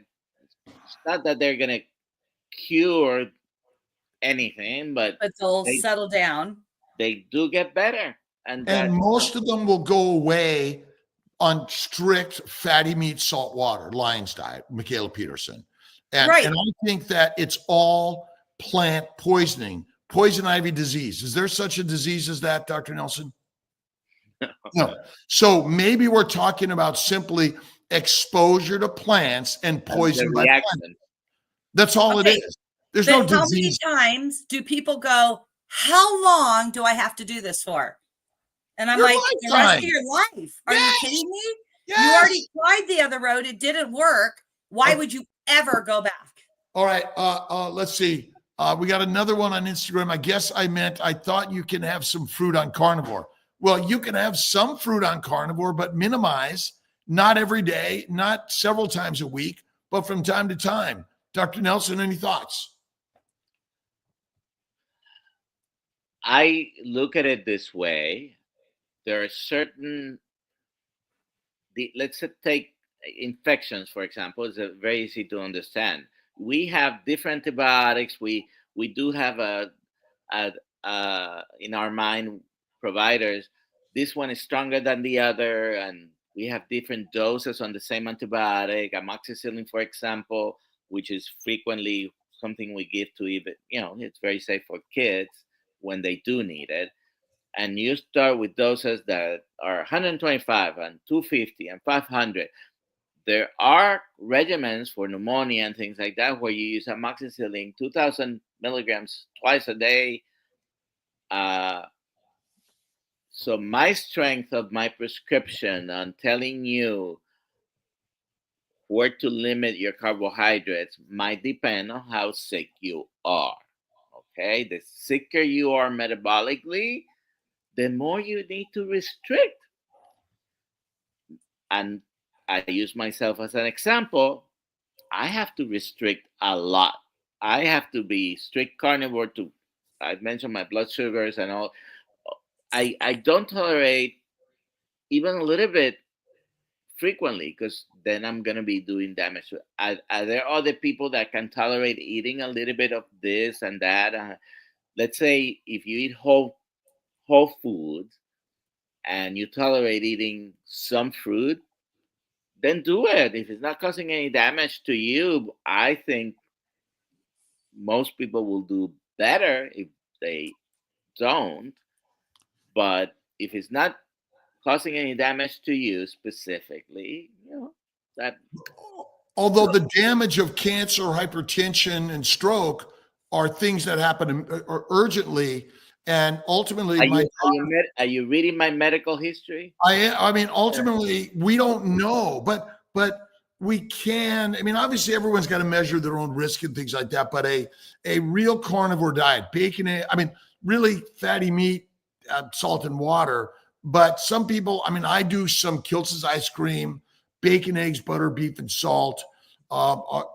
it's not that they're gonna cure anything, but they'll they, settle down. they do get better, and most of them will go away on strict fatty meat, salt water, Lion's diet, Michaela Peterson. And, Right. and I think that it's all plant poisoning, poison ivy disease. Is there such a disease as that, Dr. Nelson? No. So maybe we're talking about simply exposure to plants and poison by plants. That's all it is. There's no disease. How many times do people go, how long do I have to do this for? And I'm Your like, lifetime. the rest of your life. Are Yes. you kidding me? Yes. You already tried the other road. It didn't work. Why would you ever go back? All right. Let's see. We got another one on Instagram. I thought you can have some fruit on Carnivore. Well, you can have some fruit on Carnivore, but minimize, not every day, not several times a week, but from time to time. Dr. Nelson, any thoughts? I look at it this way. There are certain, let's take infections, for example. It's very easy to understand. We have different antibiotics. We do have in our mind providers. This one is stronger than the other, and we have different doses on the same antibiotic. Amoxicillin, for example, which is frequently something we give to even, it's very safe for kids when they do need it. And you start with doses that are 125 and 250 and 500. There are regimens for pneumonia and things like that where you use amoxicillin 2,000 milligrams twice a day. So my strength of my prescription on telling you where to limit your carbohydrates might depend on how sick you are. Okay, the sicker you are metabolically, the more you need to restrict. And I use myself as an example. I have to restrict a lot. I have to be strict carnivore I mentioned my blood sugars and all. I don't tolerate even a little bit frequently, because then I'm going to be doing damage. Are there other people that can tolerate eating a little bit of this and that? Let's say if you eat whole foods and you tolerate eating some fruit, then do it. If it's not causing any damage to you, I think most people will do better if they don't. But if it's not causing any damage to you specifically, that. Although the damage of cancer, hypertension, and stroke are things that happen urgently, and ultimately, are you reading my medical history? I mean, ultimately, we don't know, but we can. I mean, obviously, everyone's got to measure their own risk and things like that. But a real carnivore diet, bacon, really fatty meat, salt and water. But some people, I do some Kiltz's ice cream, bacon, eggs, butter, beef, and salt.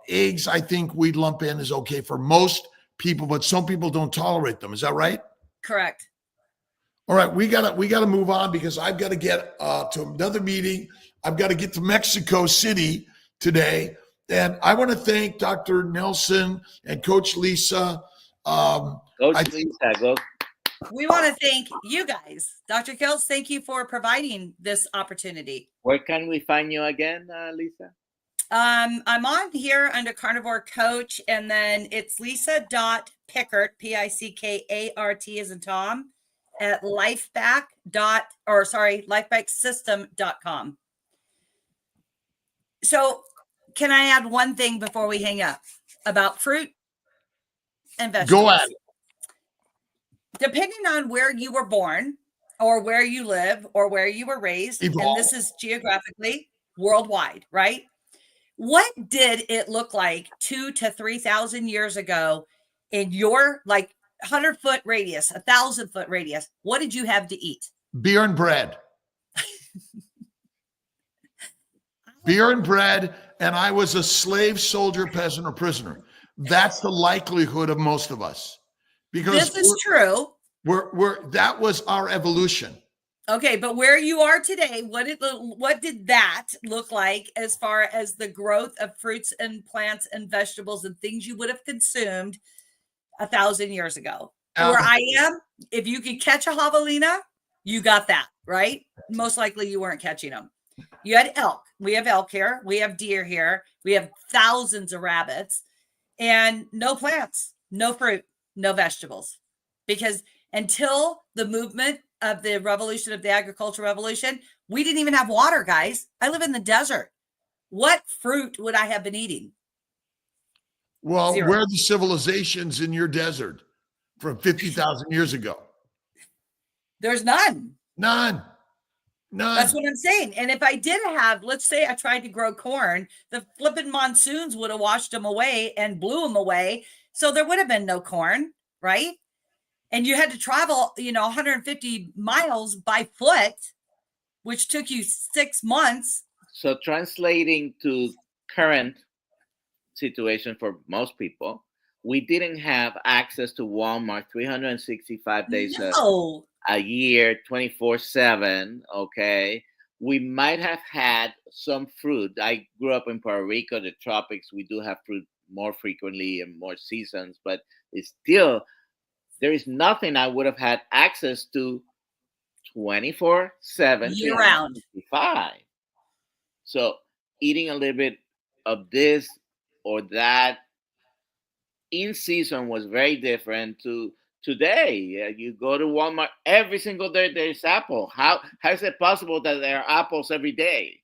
Eggs, I think we'd lump in is okay for most people, but some people don't tolerate them. Is that right? Correct. All right, we gotta move on because I've got to get to another meeting. I've got to get to Mexico City today, and I want to thank Dr. Nelson and Coach Lisa. We want to thank you guys, Dr. Kiltz. Thank you for providing this opportunity. Where can we find you again, Lisa? I'm on here under Carnivore Coach, and then it's Lisa.Pickart, Pickart as in Tom, at lifebacksystem.com. So can I add one thing before we hang up about fruit and vegetables? Go ahead. Depending on where you were born or where you live or where you were raised, and this is geographically worldwide, right? What did it look like 2,000 to 3,000 years ago in your 100-foot radius, 1,000-foot radius? What did you have to eat? Beer and bread. Beer and bread, and I was a slave, soldier, peasant, or prisoner. That's the likelihood of most of us. Because this is true. That was our evolution. Okay, but where you are today, what did that look like as far as the growth of fruits and plants and vegetables and things you would have consumed 1,000 years ago? Where I am, if you could catch a javelina, you got that, right? Most likely you weren't catching them. You had elk. We have elk here. We have deer here. We have thousands of rabbits, and no plants, no fruit, no vegetables. Because until the movement of the revolution of the agricultural revolution, we didn't even have water, guys. I live in the desert. What fruit would I have been eating? Well, Zero. where are the civilizations in your desert from 50,000 years ago? There's none. None. That's what I'm saying. And if I did have, let's say I tried to grow corn, the flipping monsoons would have washed them away and blew them away. So there would have been no corn, right? And you had to travel, 150 miles by foot, which took you 6 months. So translating to current situation for most people, we didn't have access to Walmart 365 days a year, 24/7. Okay. We might have had some fruit. I grew up in Puerto Rico, the tropics. We do have fruit more frequently and more seasons, but it's still, there is nothing I would have had access to 24/7 year round. So eating a little bit of this or that in season was very different to today. You go to Walmart every single day, there's apple. How is it possible that there are apples every day?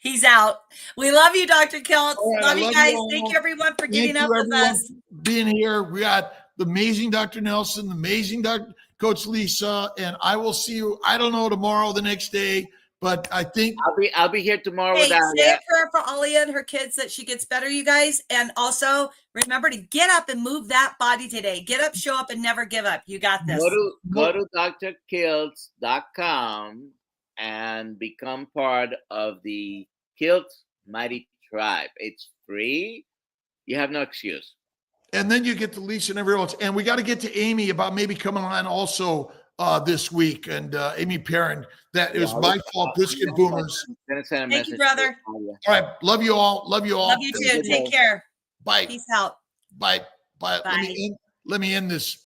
He's out. We love you, Dr. Kiltz. Right, love you guys. You Thank you, everyone, for getting up with us. Being here. We got the amazing Dr. Nelson, the amazing Dr. Coach Lisa, and I will see you, I don't know, tomorrow, the next day, but I think I'll be here tomorrow. Hey, say a prayer for Alia and her kids that she gets better, you guys. And also remember to get up and move that body today. Get up, show up, and never give up. You got this. Go to drkiltz.com and become part of the Kiltz Mighty Tribe. It's free. You have no excuse. And then you get to Lisa and everyone else. And we got to get to Amy about maybe coming on also this week. And Amy Perrin, that is my fault. Brisket Boomers. Thank you, brother. All right. Love you all. Love you all. Love you too. Take care. Bye. Peace out. Bye. Bye. Bye. Let me end this.